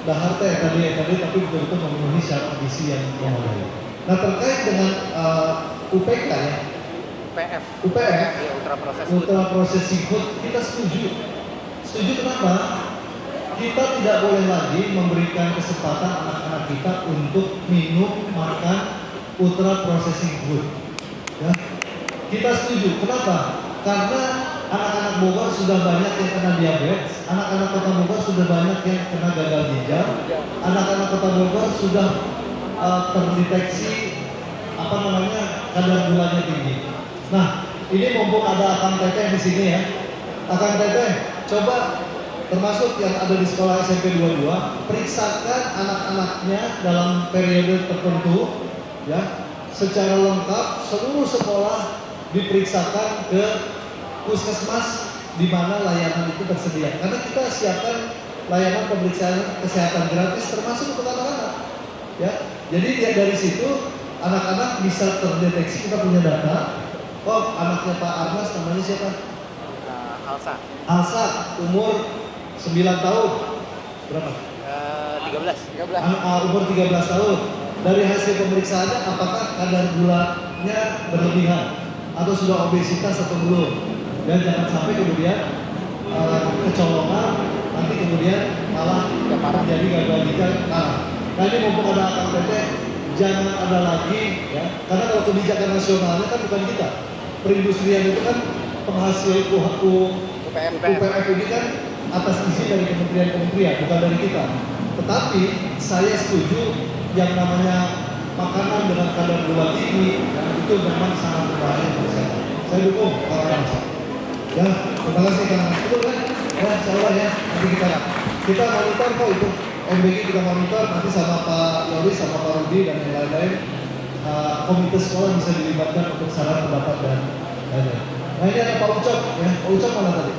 S5: dahar teh tadi tapi betul-betul memenuhi syarat visi yang ada. Nah, terkait dengan UPK ya, UPF, ultra processing food, kita setuju. Setuju kenapa? Kita tidak boleh lagi memberikan kesempatan anak-anak kita untuk minum, makan ultra processing food. Ya. Kita setuju. Kenapa? Karena anak-anak Bogor sudah banyak yang kena diabetes, anak-anak kota Bogor sudah banyak yang kena gagal ginjal, anak-anak kota Bogor sudah terdeteksi kadar gulanya tinggi. Nah, ini mumpung ada Akang Teteh di sini ya, Akang Teteh, coba termasuk yang ada di sekolah SMP 22, periksakan anak-anaknya dalam periode tertentu, ya, secara lengkap seluruh sekolah diperiksakan ke puskesmas di mana layanan itu tersedia. Karena kita siapkan layanan pemeriksaan kesehatan gratis termasuk untuk anak-anak. Ya, jadi dari situ anak-anak bisa terdeteksi, kita punya data. Oh, anaknya Pak Arnas namanya siapa? Alsa, umur 9 tahun. Berapa?
S6: 13.
S5: Umur 13 tahun. Dari hasil pemeriksaannya apakah kadar gulanya berlebihan atau sudah obesitas atau belum? Dan jangan sampai kemudian kecolongan, nanti kemudian malah terjadi gagal ginjal. Nah, ini mumpung ada Akang Teteh, jangan ada lagi ya, karena kalau kebijakan nasionalnya kan bukan kita. Perindustrian itu kan penghasil UPF ini kan atas izin dari kementerian-kementerian, bukan dari kita. Tetapi saya setuju yang namanya makanan dengan kadar gula tinggi, itu memang sangat berbahaya untuk kesehatan. Saya dukung Pak Arnas. Ya, terima kasih Kang. Betul kan? Ya, insyaallah ya. Nanti kita monitor kok itu. MBG kita monitor, nanti sama Pak Yoris, sama Pak Rudi dan yang lain-lain. Komite sekolah bisa dilibatkan untuk saran, pendapat dan lain-lain. Nah, ini ada Pak Ucok ya. Pak Ucok mana tadi?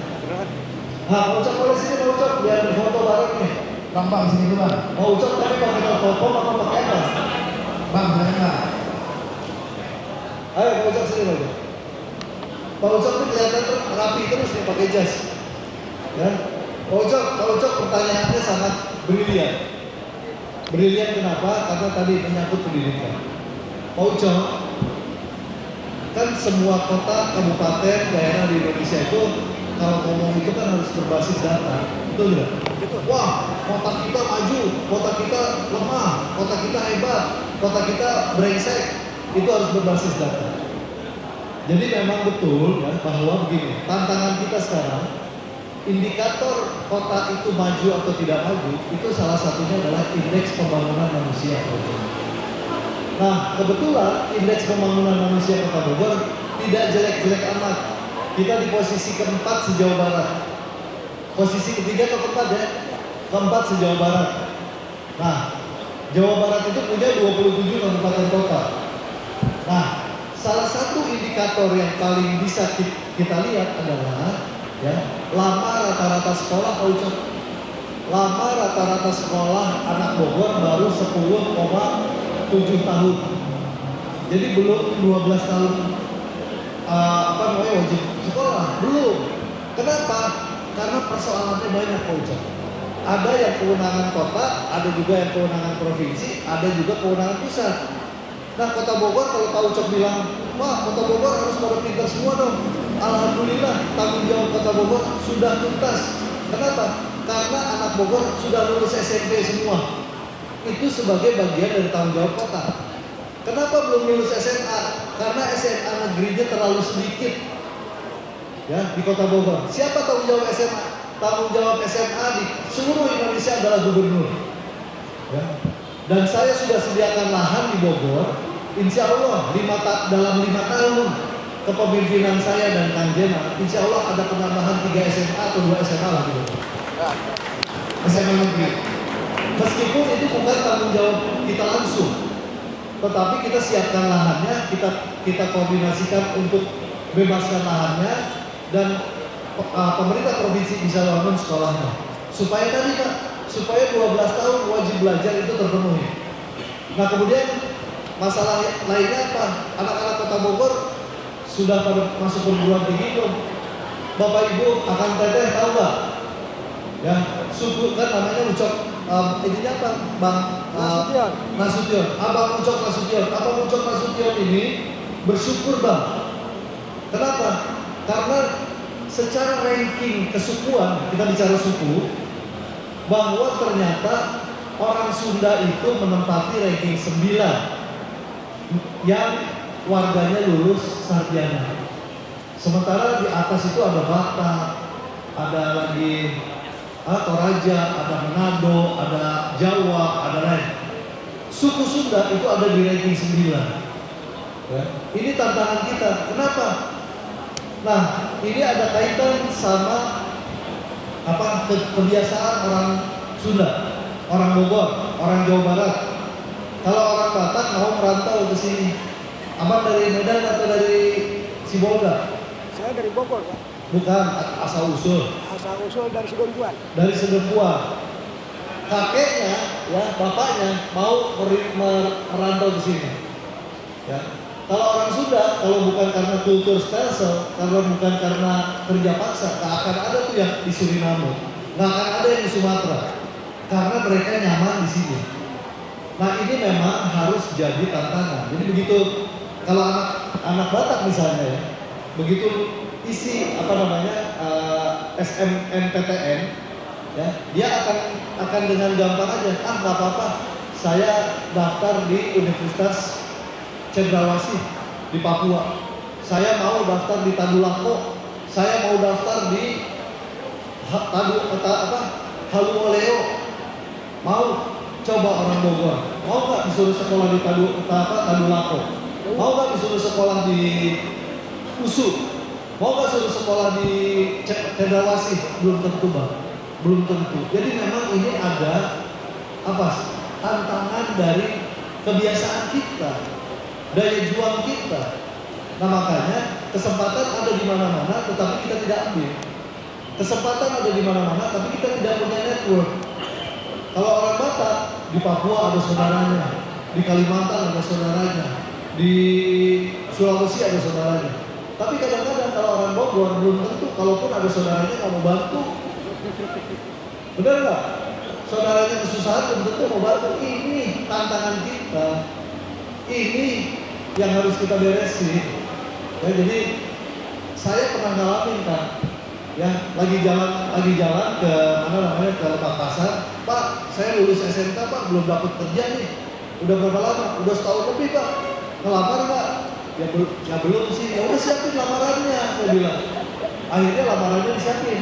S5: Nah, Pak Ucok boleh sini Pak Ucok biar berfoto bareng nih.
S2: Bang, sini dulu Bang.
S5: Pak Ucok tapi pakai telepon atau pakai apa?
S2: Bang, saya enggak.
S5: Ayo Pak Ucok sini Pak Ucok. Pak Ucok ini kelihatan rapi terus nih pakai jas. Ya. Pak Ucok pertanyaannya sangat brilian. Brilian kenapa? Karena tadi menyangkut pendidikan. Pak Ucok, kan semua kota, kabupaten, daerah di Indonesia itu kalau ngomong itu kan harus berbasis data. Betul tidak? Wah, kota kita maju, kota kita lemah, kota kita hebat. kota kita brengsek, itu harus berbasis data. Jadi memang betul ya bahwa begini, tantangan kita sekarang, indikator kota itu maju atau tidak maju, itu salah satunya adalah indeks pembangunan manusia. Nah, kebetulan indeks pembangunan manusia Kota Bogor tidak jelek-jelek amat. Kita di posisi keempat sejauh barat. Posisi ketiga atau keempat ya? Keempat sejauh barat. Nah, Jawa Barat itu punya 27 kabupaten kota. Nah, salah satu indikator yang paling bisa kita lihat adalah ya, lama rata-rata sekolah Pak Ucok. Lama rata-rata sekolah anak Bogor baru 10,7 tahun. Jadi belum 12 tahun wajib sekolah, belum. Kenapa? Karena persoalannya banyak Pak Ucok. Ada yang kewenangan kota, ada juga yang kewenangan provinsi, ada juga kewenangan pusat. Nah, Kota Bogor kalau Pak Ucok bilang, wah Kota Bogor harus pada pintar semua dong. Alhamdulillah tanggung jawab Kota Bogor sudah tuntas. Kenapa? Karena anak Bogor sudah lulus SMP semua. Itu sebagai bagian dari tanggung jawab kota. Kenapa belum lulus SMA? Karena SMA negerinya terlalu sedikit ya di Kota Bogor. Siapa tanggung jawab SMA? Tanggung jawab SMA di seluruh Indonesia adalah gubernur. Ya. Dan saya sudah sediakan lahan di Bogor. Insya Allah dalam 5 tahun kepemimpinan saya dan Kang Jena, insya Allah ada penambahan 3 SMA atau 2 SMA lagi. SMA negeri. Meskipun itu bukan tanggung jawab kita langsung, tetapi kita siapkan lahannya, kita koordinasikan untuk bebaskan lahannya dan pemerintah provinsi bisa bangun sekolahnya. Supaya tadi Pak, supaya 12 tahun wajib belajar itu terpenuhi. Nah kemudian masalah lainnya apa? Anak-anak Kota Bogor sudah pada masuk perguruan tinggi belum? Bapak Ibu akan teteh tahu nggak? Ya, suku kan namanya Ucok. Ini apa, Bang? Nasution. Abang Ucok Nasution. Abang Ucok Nasution ini bersyukur Bang. Kenapa? Karena secara ranking kesukuan, kita bicara suku, bahwa ternyata orang Sunda itu menempati ranking 9 yang warganya lulus sarjana. Sementara di atas itu ada Batak, ada lagi Toraja, ada Manado, ada Jawa, ada lain. Suku Sunda itu ada di ranking 9. Ya. Ini tantangan kita. Kenapa? Nah, ini ada kaitan sama kebiasaan orang Sunda, orang Bogor, orang Jawa Barat. Kalau orang Batak mau merantau ke sini, Abang dari Medan atau dari Sibolga?
S7: Saya dari Bogor, Pak.
S5: Bukan, asal usul.
S7: Asal usul dari Sidonjuan.
S5: Dari Sidonjuan. Kakeknya, ya bapaknya mau merantau ke sini. Ya. Kalau orang Sunda, kalau bukan karena kultur stelsel, kalau bukan karena kerja paksa, nggak akan ada tuh yang di Suriname, nggak akan ada yang di Sumatera, karena mereka nyaman di sini. Nah ini memang harus jadi tantangan. Jadi begitu kalau anak Batak misalnya, ya, begitu isi SMNPTN, ya, dia akan dengan gampang aja, nggak apa-apa, saya daftar di Universitas Cendrawasih di Papua. Saya mau daftar di Tadulako. Saya mau daftar di Haluoleo. Mau coba orang Bogor. Mau nggak disuruh sekolah di Tadulako? Mau nggak disuruh sekolah di Usu? Mau nggak suruh sekolah di Cendrawasih? Belum tentu Bang. Belum tentu. Jadi memang ini ada tantangan dari kebiasaan kita, daya juang kita. Nah makanya kesempatan ada di mana-mana, tetapi kita tidak ambil. Kesempatan ada di mana-mana, tapi kita tidak punya network. Kalau orang Batak di Papua ada saudaranya, di Kalimantan ada saudaranya, di Sulawesi ada saudaranya. Tapi kadang-kadang kalau orang Bogor belum tentu, kalaupun ada saudaranya nggak mau bantu. Benar nggak? Saudaranya kesusahan belum tentu mau bantu. Ini tantangan kita. Ini yang harus kita beresin. Ya, jadi saya pernah ngalamin Kak, ya lagi jalan ke ke Lebak Pasar, Pak, saya lulus SMK Pak, belum dapat kerja nih. Udah berapa lama? Udah setahun lebih Pak. Ngelamar nggak? Ya belum sih. Ya udah siapin lamarannya, saya bilang. Akhirnya lamarannya disiapin.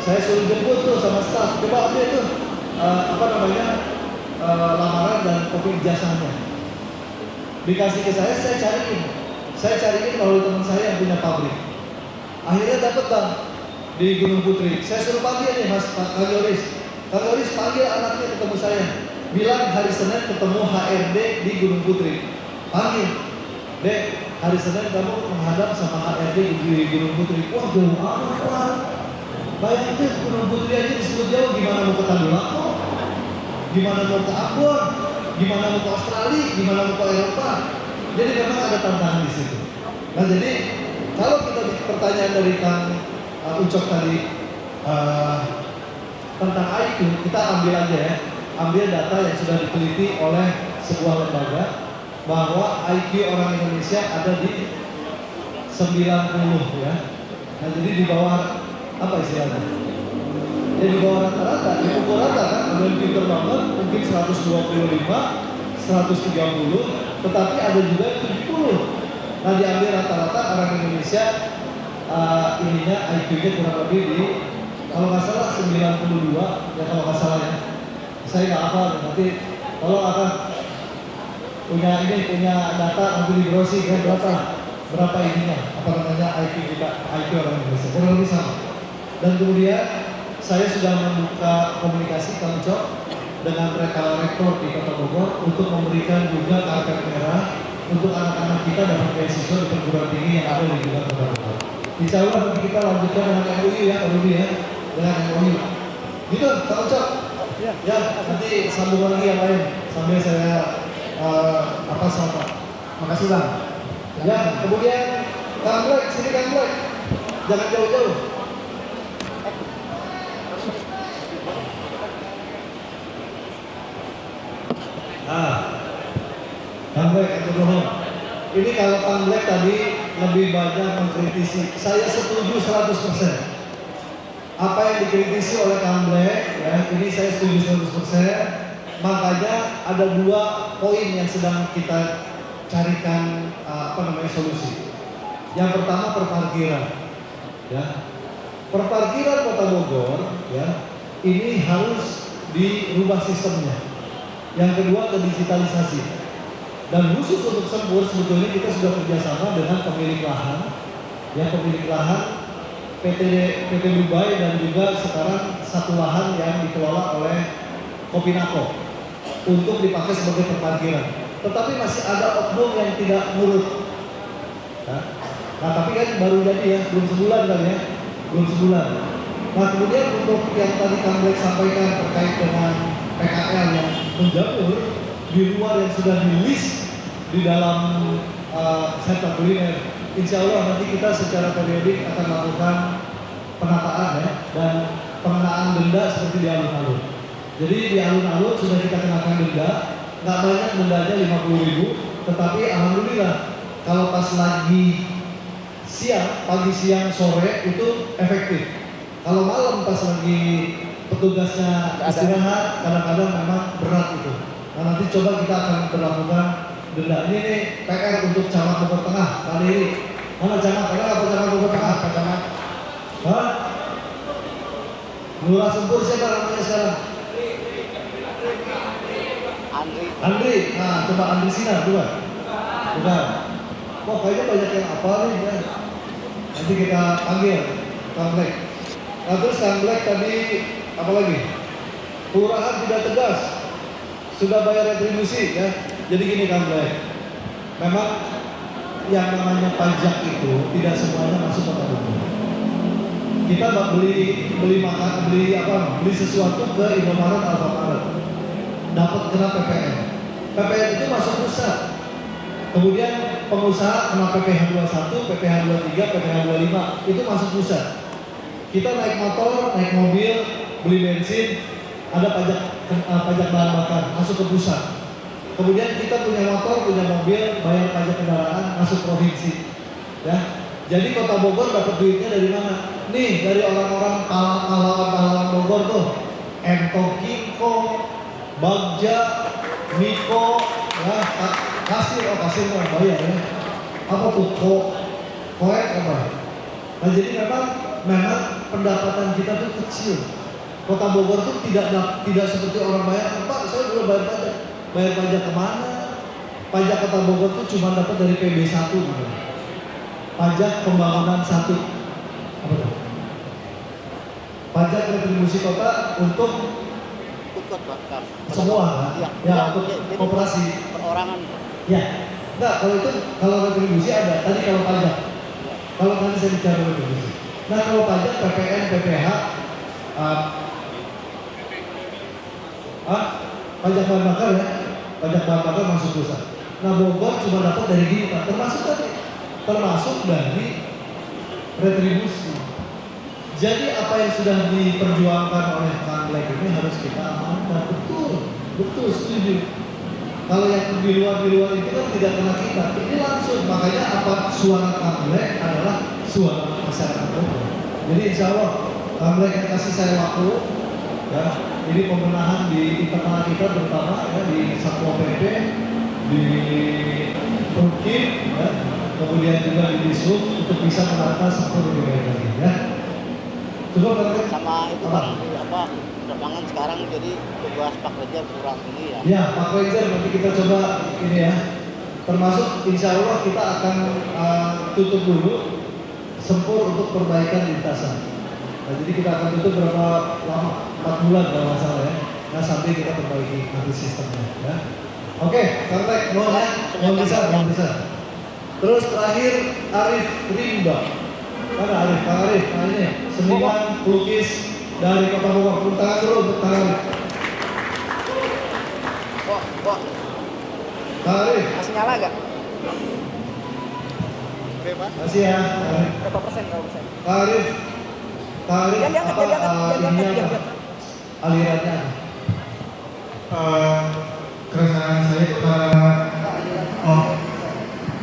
S5: Saya suruh jemput tuh sama staf. Coba ambil tuh lamaran dan kopi ijazahnya. Dikasih ke saya cariin. Saya cariin melalui teman saya yang punya pabrik. Akhirnya dapat Bang di Gunung Putri. Saya suruh panggil nih Mas Kang Yoris. Kang Yoris panggil anaknya ketemu saya. Bilang hari Senin ketemu HRD di Gunung Putri. Panggil, Dek, hari Senin kamu menghadap sama HRD di Gunung Putri. Wah jauh amat Pak. Bayangin Gunung Putri aja disebut jauh, gimana mau ke Tandulako? Gimana mau ke Ambon? Gimana mau ke Australia? Gimana mau ke Eropa? Jadi memang ada tantangan di situ. Nah jadi kalau kita pertanyaan dari Kang Ucok tadi tentang IQ, kita ambil aja ya. Ambil data yang sudah diteliti oleh sebuah lembaga bahwa IQ orang Indonesia ada di 90 ya. Nah jadi di bawah apa istilahnya? Ya di bawah rata-rata, di pukul rata kan, ada yang pinter banget, mungkin 125, 130, tetapi ada juga yang 70. Nah diambil rata-rata orang Indonesia IQ-nya kurang lebih di, kalau nggak salah 92, ya kalau nggak salah ya. Saya nggak hafal, nanti kalau akan punya data nanti di browsing kan berapa ininya, apa namanya IQ kita, IQ orang Indonesia, kurang lebih sama. Dan kemudian saya sudah membuka komunikasi Kang Ucok dengan rektor di Kota Bogor untuk memberikan juga karpet merah untuk anak-anak kita dapat beasiswa di perguruan tinggi yang ada di Kota Bogor. Insya Allah nanti kita lanjutkan dengan MOU ya, dengan MOU. Gitu, Kang Ucok. Ya, nanti sambung lagi yang lain sambil saya sama. Makasih Bang. Ya, kemudian Kang Black, sini Kang Black. Jangan jauh-jauh. Kang Black itu bohong. Ini kalau Kang Black tadi lebih banyak mengkritisi. Saya setuju 100%. Apa yang dikritisi oleh Kang Black, ya, ini saya setuju 100%. Makanya ada 2 poin yang sedang kita carikan solusi. Yang pertama perparkiran, ya. Perparkiran Kota Bogor, ya, ini harus dirubah sistemnya. Yang kedua ke digitalisasi. Dan khusus untuk Sempur sebetulnya kita sudah kerjasama dengan pemilik lahan, ya pemilik lahan PT Dubai dan juga sekarang satu lahan yang dikelola oleh Kopinako untuk dipakai sebagai perparkiran. Tetapi masih ada oknum yang tidak nurut. Nah tapi kan baru jadi ya, belum sebulan kan ya, belum sebulan. Nah kemudian untuk yang tadi Kang Black sampaikan terkait dengan PKL yang menjamur di luar yang sudah di-list di dalam sentra kuliner. Insya Allah nanti kita secara periodik akan melakukan penataan ya, dan pengenaan denda seperti di alun-alun. Jadi di alun-alun sudah kita kenakan denda, nggak banyak dendanya 50.000, tetapi alhamdulillah kalau pas lagi siang, pagi, siang, sore itu efektif. Kalau malam pas lagi petugasnya istirahat, kadang-kadang memang berat itu. Nah nanti coba kita akan berlakukan denda. Ini nih PR untuk Camat Bogor Tengah kali ini. Mana Camat? Ada apa Camat Bogor Tengah? Pak Camat? Hah? Lurah Sempur siapa namanya sekarang? Andri. Nah coba Andri Sinar, coba. Wah kayaknya banyak yang apa nih ya. Nanti kita panggil Kang Black. Nah terus Kang Black tadi apa lagi? Kelurahan tidak tegas, sudah bayar retribusi ya. Jadi gini Kang Black, memang yang namanya pajak itu tidak semuanya masuk Kota Bogor. Kita beli sesuatu ke Indomaret, Alfamaret, dapat kena PPN. PPN itu masuk pusat. Kemudian pengusaha kena PPh 21, PPh 23, PPh 25 itu masuk pusat. Kita naik motor, naik mobil, beli bensin, ada pajak bahan bakar masuk ke pusat. Kemudian kita punya motor, punya mobil, bayar pajak kendaraan masuk provinsi. Ya, jadi Kota Bogor dapat duitnya dari mana? Nih dari orang-orang pahlawan Bogor tuh, Ento Kingko, Bagja, Miko, ya, kasir orang bayar ya. Apa tuh koek apa? Nah jadi memang pendapatan kita tuh kecil. Kota Bogor tuh tidak seperti orang bayar. Pak, saya juga bayar pajak. Bayar pajak kemana? Pajak Kota Bogor tuh cuma dapat dari PB1 gitu. Pajak pembangunan 1. Apa tuh? Pajak retribusi kota untuk
S8: Ikut Pak.
S5: semua,
S8: Iya.
S5: ya untuk
S8: Jadi
S5: operasi.
S8: perorangan.
S5: Ya, enggak kalau retribusi ada. Tadi kalau pajak, kalau tadi saya bicara retribusi. Nah kalau pajak PPN, PPH, pajak bahan bakar ya, pajak bahan bakar masuk pusat. Nah Bogor cuma dapat dari gini Pak, termasuk dari retribusi. Jadi apa yang sudah diperjuangkan oleh Kang Black ini harus kita amankan. Betul, setuju. Kalau yang di luar itu kan tidak kena kita. Ini langsung, makanya apa suara Kang Black adalah suara masyarakat Bogor. Jadi insya Allah Kang Black yang kasih saya waktu, ya, ini pembenahan di internal kita terutama ya, di Satpol PP, di Perkim, ya, kemudian juga di Disub untuk bisa menata Satpol lebih baik lagi. Ya. Coba
S8: Sama itu Pak, lapangan sekarang jadi tugas Pak Ranger kurang ini ya.
S5: Ya, Pak Ranger nanti kita coba ini ya. Termasuk insya Allah kita akan tutup dulu sempur untuk perbaikan lintasan. Nah, jadi kita akan tutup berapa lama? 4 bulan kalau nggak salah ya. Nah sampai kita perbaiki nanti sistemnya ya. Oke, Kartek, mau bisa. Terus terakhir Arif Rimba. Mana Arif? Kang Arif, nah ini seniman pelukis dari Kota Bogor. Tepuk tangan dulu untuk Kang Arif.
S8: Kok.
S5: Kang Arif.
S2: Masih nyala gak?
S8: Oke Pak.
S5: Masih ya. Kang Arif.
S2: Berapa persen kalau persen?
S5: Kang Arif.
S2: Diangkat.
S5: Alirannya?
S9: Keresahan saya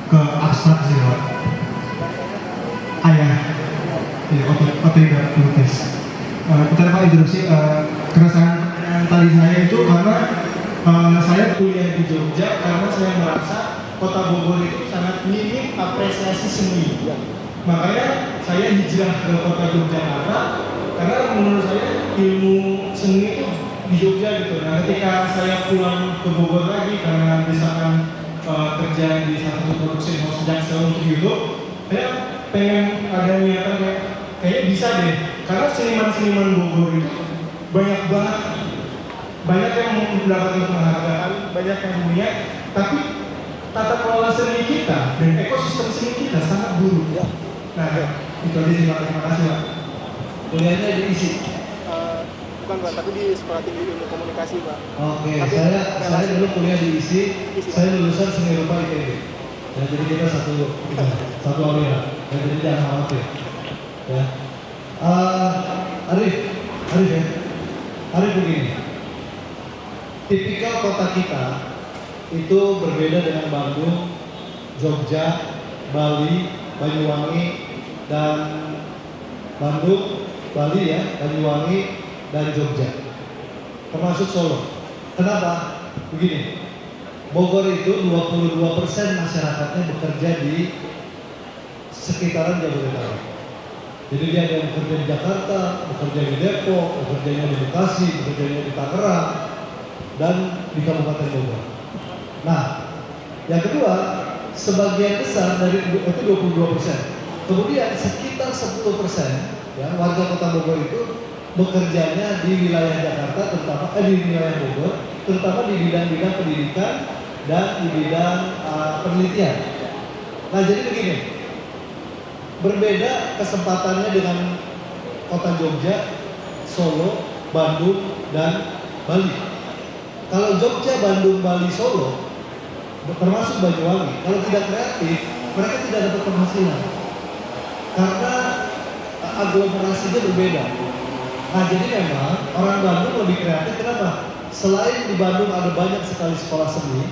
S9: ke abstrak sih Pak. Otodidak pelukis. Bentar Pak introduksi. Keresahan tadi saya itu karena saya kuliah di Jogja karena saya merasa Kota Bogor itu sangat minim apresiasi seni. Makanya saya hijrah ke Kota Yogyakarta karena menurut saya ilmu seni itu di Jogja gitu. Nah ketika saya pulang ke Bogor lagi karena misalkan kerja di salah satu produksi house jaksa untuk YouTube, saya pengen ada niatan kayak bisa deh. Karena seniman-seniman Bogor itu banyak banget, banyak yang mendapatkan penghargaan, banyak yang punya, tapi tata kelola seni kita dan ekosistem seni kita sangat buruk. Nah, itu aja sih Pak. Terima kasih Pak.
S5: Kuliahnya diisi.
S9: Bukan Pak, tapi di Sekolah Tinggi Ilmu Komunikasi Pak.
S5: Oke,
S9: Tapi
S5: saya dulu kuliah di ISI, saya lulusan seni rupa ITB. Ya, jadi kita satu aliran. Ya, jadi jangan khawatir. Ya. Arif ya. Arif begini. Tipikal kota kita itu berbeda dengan Bandung, Jogja, Bali, Banyuwangi, dan Bandung, Bali ya, Banyuwangi, dan Jogja, termasuk Solo. Kenapa? Begini, Bogor itu 22% masyarakatnya bekerja di sekitaran Jabodetabek. Jadi dia ada yang bekerja di Jakarta, bekerja di Depok, bekerjanya di Bekasi, bekerjanya di Tangerang, dan di Kabupaten Bogor. Nah, yang kedua, sebagian besar dari itu 22%. Kemudian sekitar 10% ya, warga Kota Bogor itu bekerjanya di wilayah Jakarta, terutama di wilayah Bogor, terutama di bidang-bidang pendidikan dan di bidang penelitian. Nah jadi begini, berbeda kesempatannya dengan kota Jogja, Solo, Bandung, dan Bali. Kalau Jogja, Bandung, Bali, Solo, termasuk Banyuwangi, kalau tidak kreatif, mereka tidak dapat penghasilan karena aglomerasinya berbeda. Nah jadi memang orang Bandung lebih kreatif. Kenapa? Selain di Bandung ada banyak sekali sekolah seni,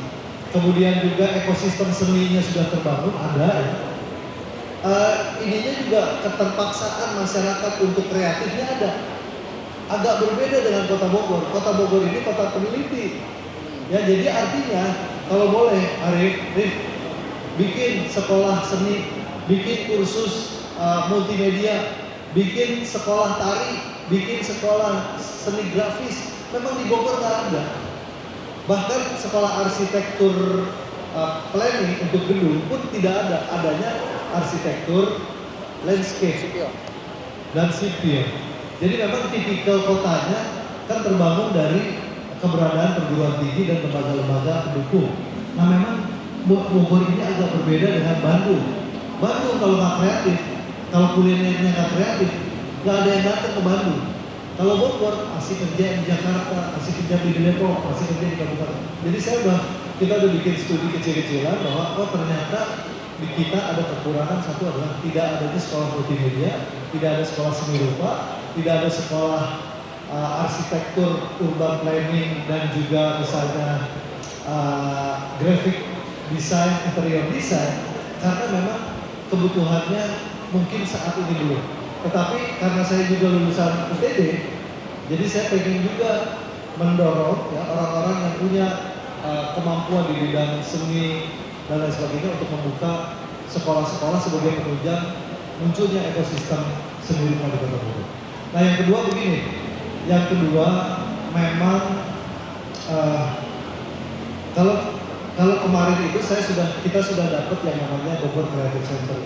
S5: kemudian juga ekosistem seninya sudah terbangun, ada ya. Ininya juga keterpaksaan masyarakat untuk kreatifnya ada. Agak berbeda dengan Kota Bogor. Kota Bogor ini kota peneliti. Ya, jadi artinya kalau boleh Arif, bikin sekolah seni, bikin kursus multimedia, bikin sekolah tari, bikin sekolah seni grafis. Memang di Bogor nggak ada. Bahkan sekolah arsitektur planning untuk gedung pun tidak ada. Adanya arsitektur landscape dan sipil. Jadi memang tipikal kotanya kan terbangun dari keberadaan perguruan tinggi dan lembaga-lembaga pendukung. Nah memang Bogor ini agak berbeda dengan Bandung. Bandung kalau nggak kreatif, kalau kulinernya nggak kreatif, nggak ada yang datang ke Bandung. Kalau Bogor masih kerja di Jakarta, masih kerja di Depok, masih kerja di kabupaten. Jadi kita udah bikin studi kecil-kecilan bahwa ternyata di kita ada kekurangan. Satu adalah tidak adanya sekolah multimedia, tidak ada sekolah seni rupa, tidak ada sekolah arsitektur, urban planning, dan juga misalnya graphic design, interior design, karena memang kebutuhannya mungkin saat ini belum. Tetapi karena saya juga lulusan UTD, jadi saya pengen juga mendorong ya orang-orang yang punya kemampuan di bidang seni dan lain sebagainya untuk membuka sekolah-sekolah sebagai penunjang munculnya ekosistem seni rupa di Kota Bogor. Nah yang kedua begini, yang kedua memang kalau kemarin itu kita sudah dapat yang namanya Bogor Creative Center.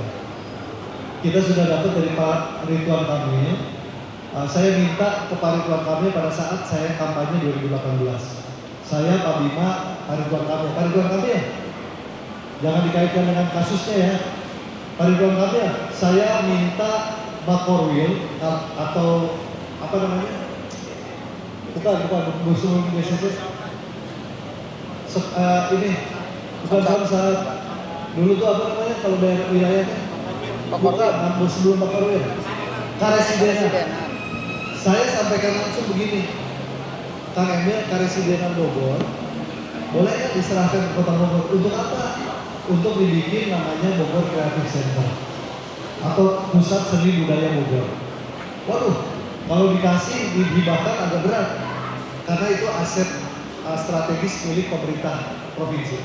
S5: Kita sudah dapat dari Pak Ridwan Kamil. Saya minta ke Pak Ridwan Kamil pada saat saya kampanye 2018. Saya Pak Bima, Pak Ridwan Kamil. Pak Ridwan Kamil, jangan dikaitkan dengan kasusnya ya. Pak Ridwan Kamil, saya minta Bakorwil atau apa namanya? Bukan Busung BCC. Ini bukan saat dulu tuh apa namanya kalau daerah wilayahnya? Bukan, sebelum Bakorwil. Karesidenan. Saya sampaikan langsung begini, Kang Emil, Karesidenan Bogor, boleh nggak diserahkan ke Kota Bogor? Untuk apa? Untuk dibikin namanya Bogor Creative Center atau Pusat Seni Budaya Bogor. Waduh, kalau dikasih dihibahkan agak berat, karena itu aset strategis milik pemerintah provinsi.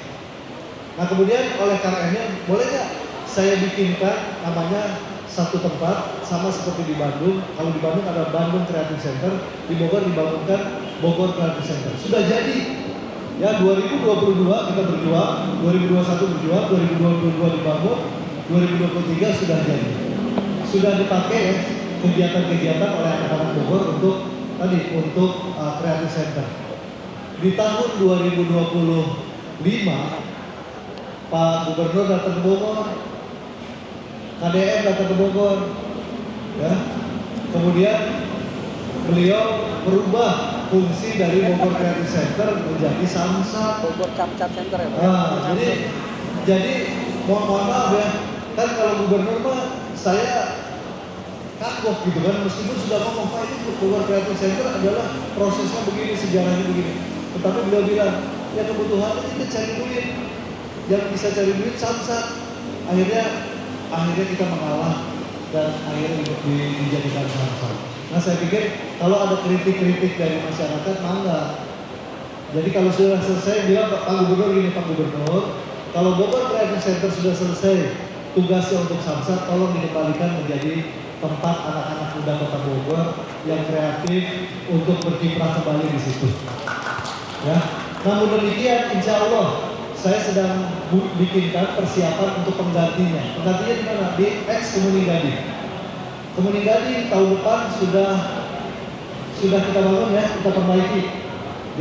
S5: Nah kemudian oleh Kang Emil, boleh nggak saya bikinkan namanya satu tempat sama seperti di Bandung. Kalau di Bandung ada Bandung Creative Center, di Bogor dibangunkan Bogor Creative Center. Sudah jadi. Ya 2022 kita berjuang, 2021 berjuang, 2022 dibangun, 2023 sudah jadi. Sudah dipakai ya kegiatan-kegiatan oleh anak-anak Bogor untuk Creative Center. Di tahun 2025 Pak Gubernur datang ke Bogor, KDM datang ke Bogor, ya. Kemudian beliau merubah fungsi dari Bogor Creative Center menjadi Samsat.
S2: Bogor Samsat Center ya.
S5: Jadi mohon maaf ya, kan kalau gubernur mah saya kagok gitu kan, meskipun sudah ngomong Pak ini Bogor Creative Center adalah prosesnya begini, sejarahnya begini. Tetapi beliau bilang, ya kebutuhannya kita cari duit, yang bisa cari duit Samsat. Akhirnya kita mengalah dan akhirnya dijadikan Samsat. Nah saya pikir kalau ada kritik-kritik dari masyarakat, mangga. Jadi kalau sudah selesai, bilang Pak Gubernur gini, Pak Gubernur, kalau Bogor Creative Center sudah selesai tugasnya untuk Samsat, tolong dikembalikan menjadi tempat anak-anak muda Kota Bogor yang kreatif untuk berkiprah kembali di situ. Ya, namun demikian, insya Allah saya sedang bikinkan persiapan untuk penggantinya. Penggantinya di mana? Di Kemeningadi. Kemeningadi tahun depan sudah kita bangun ya, kita perbaiki.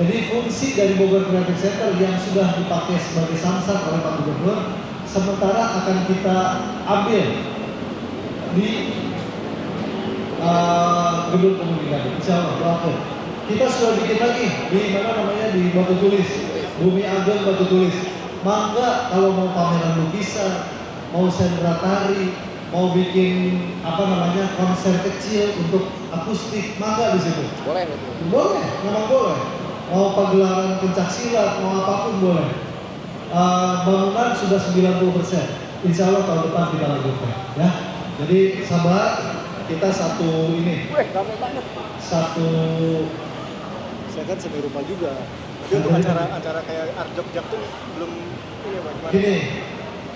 S5: Jadi fungsi dari Bogor Creative Center yang sudah dipakai sebagai Samsat oleh Pak Gubernur, sementara akan kita ambil di gedung Kemeningadi. Insya Allah, doakan. Kita sudah bikin lagi di mana namanya di Batu Tulis, Bumi Ageng Batu Tulis. Mangga kalau mau pameran lukisan, mau sendera tari, mau bikin konser kecil untuk akustik, mangga di situ.
S2: Boleh.
S5: Boleh, memang boleh. Mau pagelaran pencak silat, mau apapun boleh. Bangunan sudah 90%. Insya Allah tahun depan kita lanjutkan. Ya, jadi sabar. Kita
S2: ramai banget.
S5: Saya kan seni rupa juga.
S4: Tapi untuk acara kayak Art Job tuh belum ini Pak. Gimana?
S5: Gini,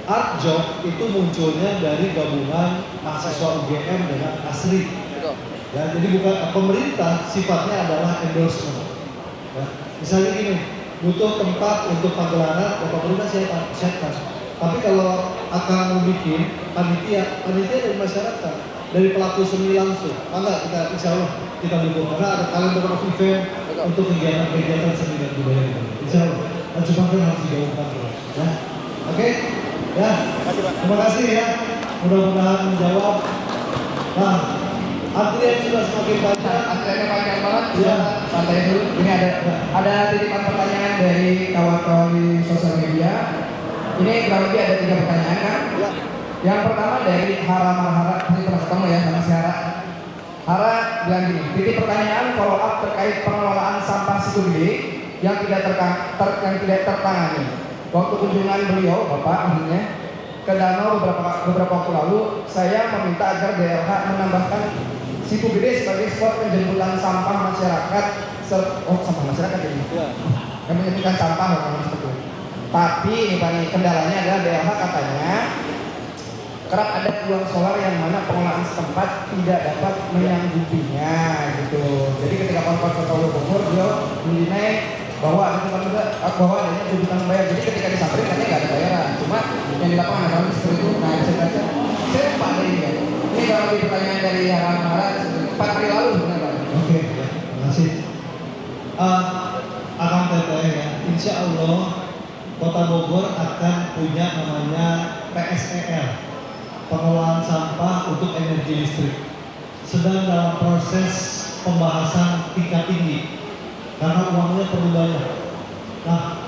S5: Art Job itu munculnya dari gabungan mahasiswa UGM dengan ASRI. Ya, jadi bukan pemerintah, sifatnya adalah endorsement. Ya, misalnya gini, butuh tempat untuk pagelaran, ya pemerintah siapkan. Tapi kalau akan mau bikin panitia dari masyarakat, dari pelaku seni langsung, maka kita insya Allah kita dukung karena ada kalender of event untuk kegiatan seni dan budaya. Insya Allah, dan cuma kan harus digaungkan terus. Ya, oke, ya. Terima kasih ya. Mudah-mudahan menjawab. Nah, antrian sudah semakin banyak.
S2: Antriannya panjang banget.
S5: Ya.
S2: Santai dulu. Ini ada titipan pertanyaan dari kawan-kawan di sosial media. Ini kurang lebih ada 3 pertanyaan kan?
S4: Ya.
S2: Yang pertama dari Hara Marhara, ini pernah ketemu ya sama si Hara. Hara bilang gini, titik pertanyaan follow up terkait pengelolaan sampah situ gede yang tidak tertangani. Waktu kunjungan beliau, Bapak ahlinya, ke danau beberapa waktu lalu, saya meminta agar DLH menambahkan situ gede sebagai spot penjemputan sampah masyarakat. Sampah masyarakat ini.
S4: Ya.
S2: Yang menjemputan sampah orang seperti itu. Tapi ini Pak, kendalanya adalah DLH katanya kerap ada tiang solar yang mana pengelolaan setempat tidak dapat menyanggupinya gitu. Jadi ketika konflik Kota Bogor beliau menilai bahwa ada tempat juga bahwa adanya tuntutan bayar. Jadi ketika disamperin katanya nggak ada bayaran. Cuma yang di lapangan ada seperti itu. Nah bisa baca. Saya lupa dari ini. Ini kalau lebih pertanyaan dari Hara Mahara 4 hari lalu sebenarnya.
S5: Oke, terima kasih. Akan teteh ya, insya Allah Kota Bogor akan punya namanya PSEL, pengelolaan sampah untuk energi listrik. Sedang dalam proses pembahasan tingkat tinggi karena uangnya perlu banyak. Nah,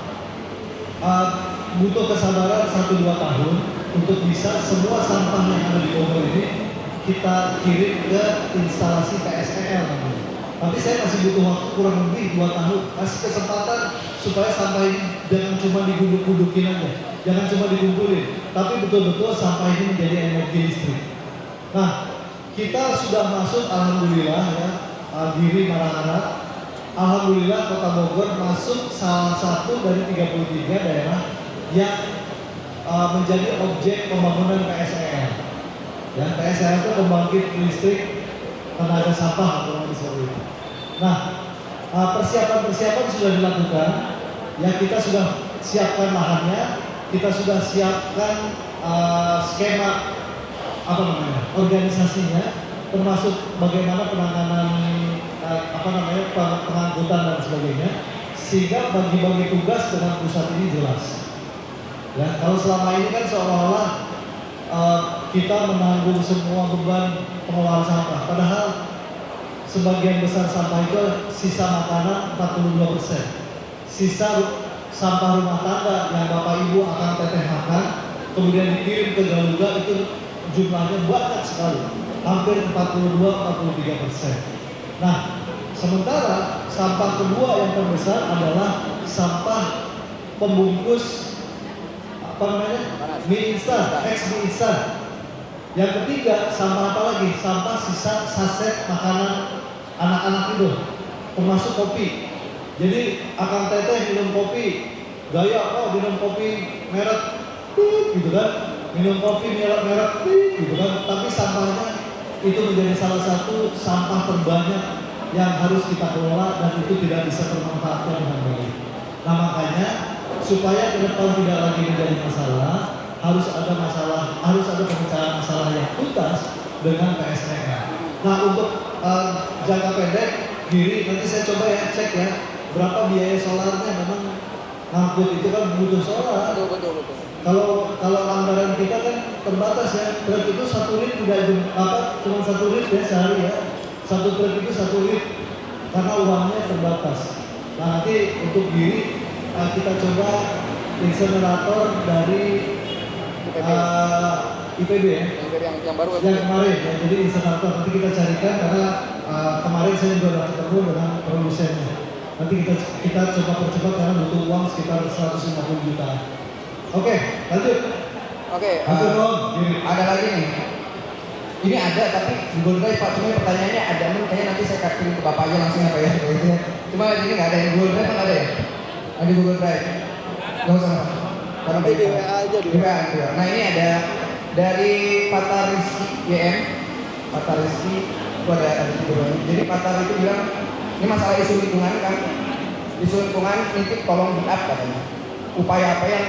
S5: butuh kesabaran 1-2 tahun untuk bisa semua sampah yang ada di Bogor ini kita kirim ke instalasi PSEL namanya. Tapi saya masih butuh waktu kurang lebih 2 tahun, kasih kesempatan supaya sampah ini jangan cuma diguduk-gudukin aja, jangan cuma dikumpulin, tapi betul-betul sampah ini menjadi energi listrik. Nah, kita sudah masuk, alhamdulillah ya, Giri Marahara, alhamdulillah Kota Bogor masuk salah satu dari 33 daerah yang menjadi objek pembangunan PSEL. Ya, PSEL itu pembangkit listrik tenaga sampah atau seperti itu. Nah, persiapan-persiapan sudah dilakukan. Ya, kita sudah siapkan lahannya, kita sudah siapkan skema organisasinya, termasuk bagaimana penanganan pengangkutan dan sebagainya, sehingga bagi-bagi tugas dengan pusat ini jelas. Ya, kalau selama ini kan seolah-olah kita menanggung semua beban pengelolaan sampah, padahal sebagian besar sampah itu sisa makanan 42%, sisa sampah rumah tangga yang Bapak Ibu akan teteh makan, kemudian dikirim ke Garuda itu jumlahnya banyak sekali, hampir 42-43%. Nah, sementara sampah kedua yang terbesar adalah sampah pembungkus mie instan, mie instan. Yang ketiga, sampah apa lagi? Sampah sisa saset makanan anak-anak itu, termasuk kopi. Jadi akan teteh minum kopi, gaya minum kopi merek gitu kan, minum kopi merek gitu kan. Tapi sampahnya itu menjadi salah satu sampah terbanyak yang harus kita kelola dan itu tidak bisa termanfaatkan dengan baik. Nah makanya supaya ke depan tidak lagi menjadi masalah, harus ada pemecahan masalah yang tuntas dengan PSEL. Nah untuk jangka pendek, Giri nanti saya coba ya cek ya berapa biaya solarnya. Memang ngangkut itu kan butuh solar.
S2: Betul.
S5: Kalau anggaran kita kan terbatas ya, truk itu 1 lit cuma 1 lit ya sehari ya. 1 truk itu 1 lit karena uangnya terbatas. Nah nanti untuk Giri kita coba insenerator dari IPB ya,
S2: yang baru
S5: yang kemarin ya. Jadi insenerator nanti kita carikan karena kemarin saya juga sudah ketemu dengan produsennya. Nanti kita coba percepat karena butuh uang sekitar 150 juta. Oke, lanjut.
S2: Oke,
S5: Giri.
S2: ada lagi nih. Ini ada tapi di Google Drive Pak, cuma pertanyaannya ada kayaknya nanti saya kirim ke Bapak aja langsung apa ya gitu ya. Cuma ini nggak ada yang Google Drive kan ada ya? Ada Google Drive. Gak usah. Karena
S4: Nanti di WA aja di
S2: di WA. Nah ini ada dari Fatar Rizky YM. Fatar Rizky itu ada tiga. Jadi Fatar itu bilang ini masalah isu lingkungan kan. Isu lingkungan nitip tolong di up katanya. Upaya apa yang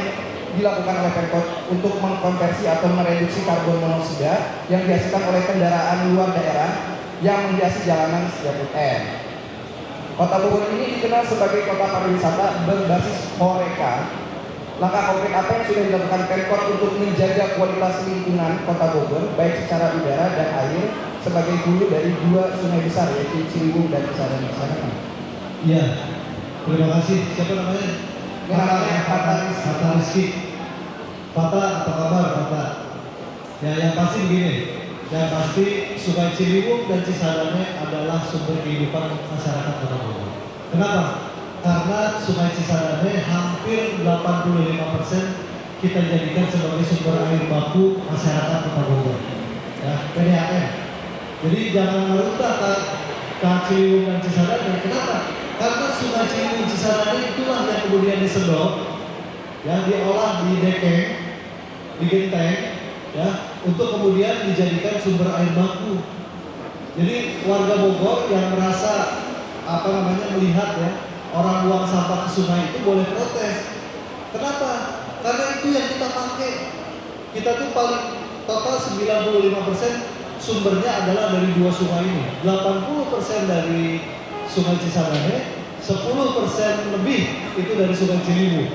S2: dilakukan oleh Pemkot untuk mengkonversi atau mereduksi karbon monoksida yang dihasilkan oleh kendaraan luar daerah yang menghiasi jalanan setiap weekend. Kota Bogor ini dikenal sebagai kota pariwisata berbasis Horeca. Langkah konkret apa yang sudah dilakukan Pemkot untuk menjaga kualitas lingkungan Kota Bogor baik secara udara dan air sebagai hulu dari dua sungai besar yaitu Ciliwung dan Cisadane?
S5: Iya, terima kasih. Siapa namanya?
S2: Namanya
S5: Fatar Rizky. Fata, apa kabar Fata? Ya yang pasti begini, yang pasti Sungai Ciliwung dan Cisadane adalah sumber kehidupan masyarakat Kota Bogor. Kenapa? Karena Sungai Cisadane hampir 85% kita jadikan sebagai sumber air baku masyarakat Kota Bogor. Ya, PDAM. Jadi jangan merutak ke Ciliwung dan Cisadane. Kenapa? Karena Sungai Ciliwung Cisadane itulah yang kemudian disedot, yang diolah di dekeng, di genteng, ya, untuk kemudian dijadikan sumber air baku. Jadi warga Bogor yang merasa melihat ya orang buang sampah ke sungai itu boleh protes. Kenapa? Karena itu yang kita pakai. Kita tuh paling total 95% sumbernya adalah dari dua sungai ini. 80% dari Sungai Cisadane, 10% lebih itu dari Sungai Ciliwung.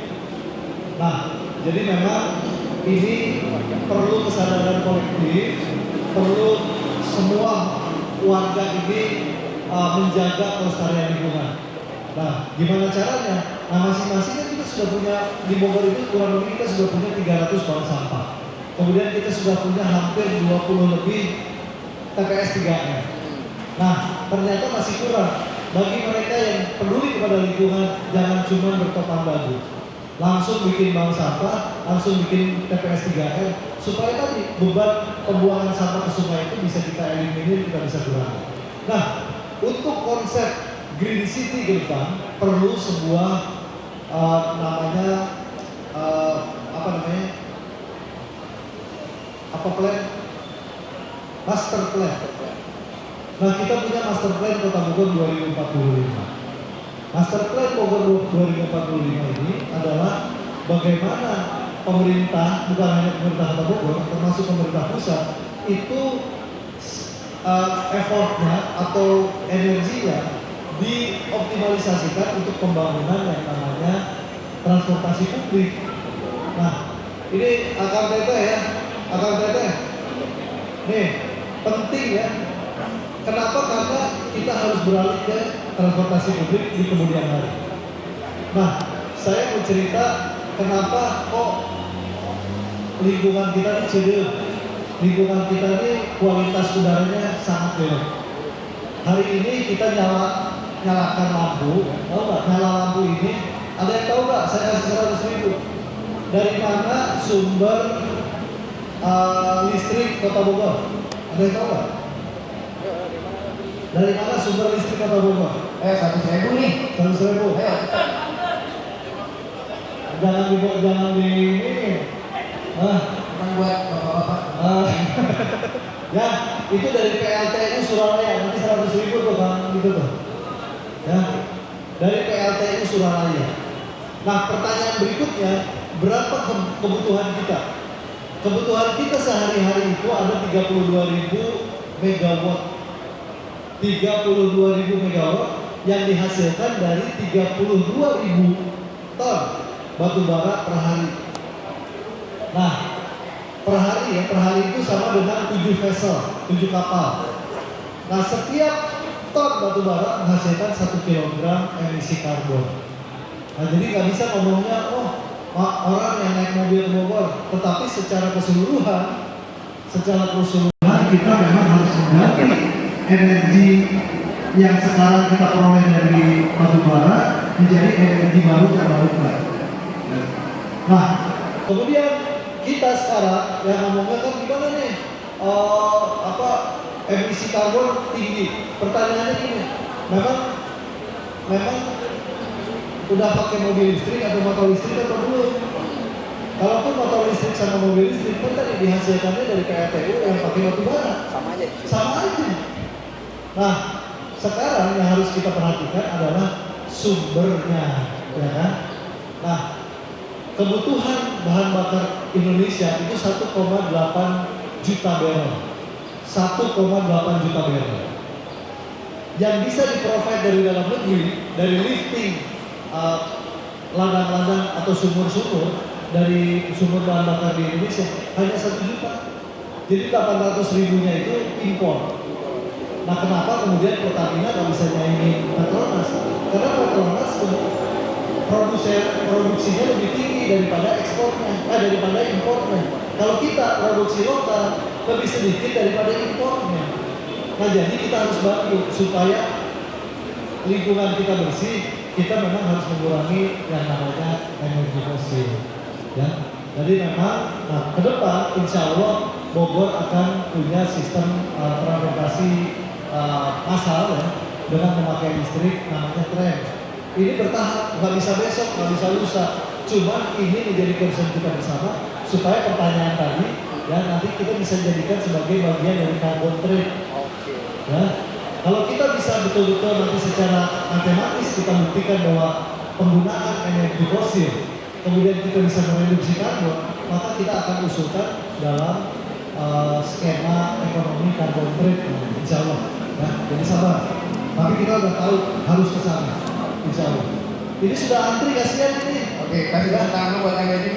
S5: Nah, jadi memang ini perlu kesadaran kolektif, perlu semua warga ini menjaga kelestarian lingkungan. Nah, gimana caranya? Nah, masing-masing kan kita sudah punya, di Bogor itu kurang lebih kita sudah punya 300 bank sampah. Kemudian kita sudah punya hampir 20 lebih TPS 3R. Nah, ternyata masih kurang. Bagi mereka yang peduli kepada lingkungan, jangan cuma bertopang dagu. Langsung bikin bank sampah, langsung bikin TPS 3R, supaya tadi beban pembuangan sampah ke sungai itu bisa kita eliminir, kita bisa kurangi. Nah, untuk konsep Green City ke depan perlu sebuah plan, master plan. Nah, kita punya master plan Kota Bogor 2045. Master plan Bogor 2045 ini adalah bagaimana pemerintah, bukan hanya pemerintah Kota Bogor, termasuk pemerintah pusat, itu effortnya atau energinya dioptimalisasikan untuk pembangunan yang namanya transportasi publik. Nah, ini Akang Teteh ya, Akang Teteh. Nih, penting ya. Kenapa? Karena kita harus beralih ke transportasi publik di kemudian hari. Nah, saya mau cerita kenapa kok lingkungan kita ini cedera. Lingkungan kita ini kualitas udaranya sangat jelek. Hari ini kita nyalakan lampu, tahu nggak? Nyala lampu ini, ada yang tahu nggak? Saya kasih 100.000. Dari mana sumber listrik Kota Bogor? Ada yang tahu nggak? Dari mana sumber listrik Kota Bogor?
S2: 100.000 nih.
S5: 100.000.
S2: Ayo.
S5: Jangan di ini.
S2: Bukan buat bapak-bapak.
S5: Ya, itu dari PLTU Suralaya, nanti 100.000 tuh kan gitu tuh. Ya, dari PLTU Suralaya. Nah, pertanyaan berikutnya, berapa kebutuhan kita? Kebutuhan kita sehari-hari itu ada 32.000 megawatt. 32.000 megawatt yang dihasilkan dari 32.000 ton batu bara per hari. Nah, per hari itu sama dengan 7 vessel, 7 kapal. Nah, setiap ton batu bara menghasilkan 1 kg emisi karbon. Nah, jadi nggak bisa ngomongnya, orang yang naik mobil ke Bogor, tetapi secara keseluruhan kita memang harus mengganti energi yang sekarang kita peroleh dari batu bara menjadi energi baru terbarukan. Nah, kemudian kita sekarang yang ngomongnya kan gimana nih? Emisi karbon tinggi. Pertanyaannya gini, memang udah pakai mobil listrik atau motor listrik atau belum? Kalaupun motor listrik sama mobil listrik kan tadi dihasilkannya dari PLTU yang pakai batu bara.
S2: Sama aja.
S5: Sama aja. Nah, sekarang yang harus kita perhatikan adalah sumbernya, ya kan? Nah, kebutuhan bahan bakar Indonesia itu 1,8 juta barrel. 1,8 juta barrel. Yang bisa di-provide dari dalam negeri, dari lifting ladang-ladang atau sumur-sumur dari sumur bahan bakar di Indonesia hanya 1 juta. Jadi 800 ribunya itu impor. Nah, kenapa kemudian Pertamina nggak bisa nyaingin Petronas? Karena Petronas produksinya lebih tinggi daripada ekspornya, daripada impornya. Kalau kita produksi lokal lebih sedikit daripada impornya. Nah, jadi kita harus bantu supaya lingkungan kita bersih. Kita memang harus mengurangi yang namanya energi fosil. Ya, jadi memang, nah ke depan insya Allah Bogor akan punya sistem transportasi massal ya, dengan memakai listrik namanya tram. Ini bertahap, nggak bisa besok, nggak bisa lusa. Cuman ini menjadi concern kita bersama supaya pertanyaan tadi ya nanti kita bisa jadikan sebagai bagian dari carbon trade. Ya, kalau kita bisa betul-betul nanti secara matematis kita buktikan bahwa penggunaan energi fosil kemudian kita bisa mereduksi karbon, maka kita akan usulkan dalam skema ekonomi carbon trade, insya Allah. Ya, jadi sabar. Tapi kita udah tahu harus ke sana, insya Allah. Ini sudah antri kasihan ini.
S2: Oke, kasih tangan buat yang ini.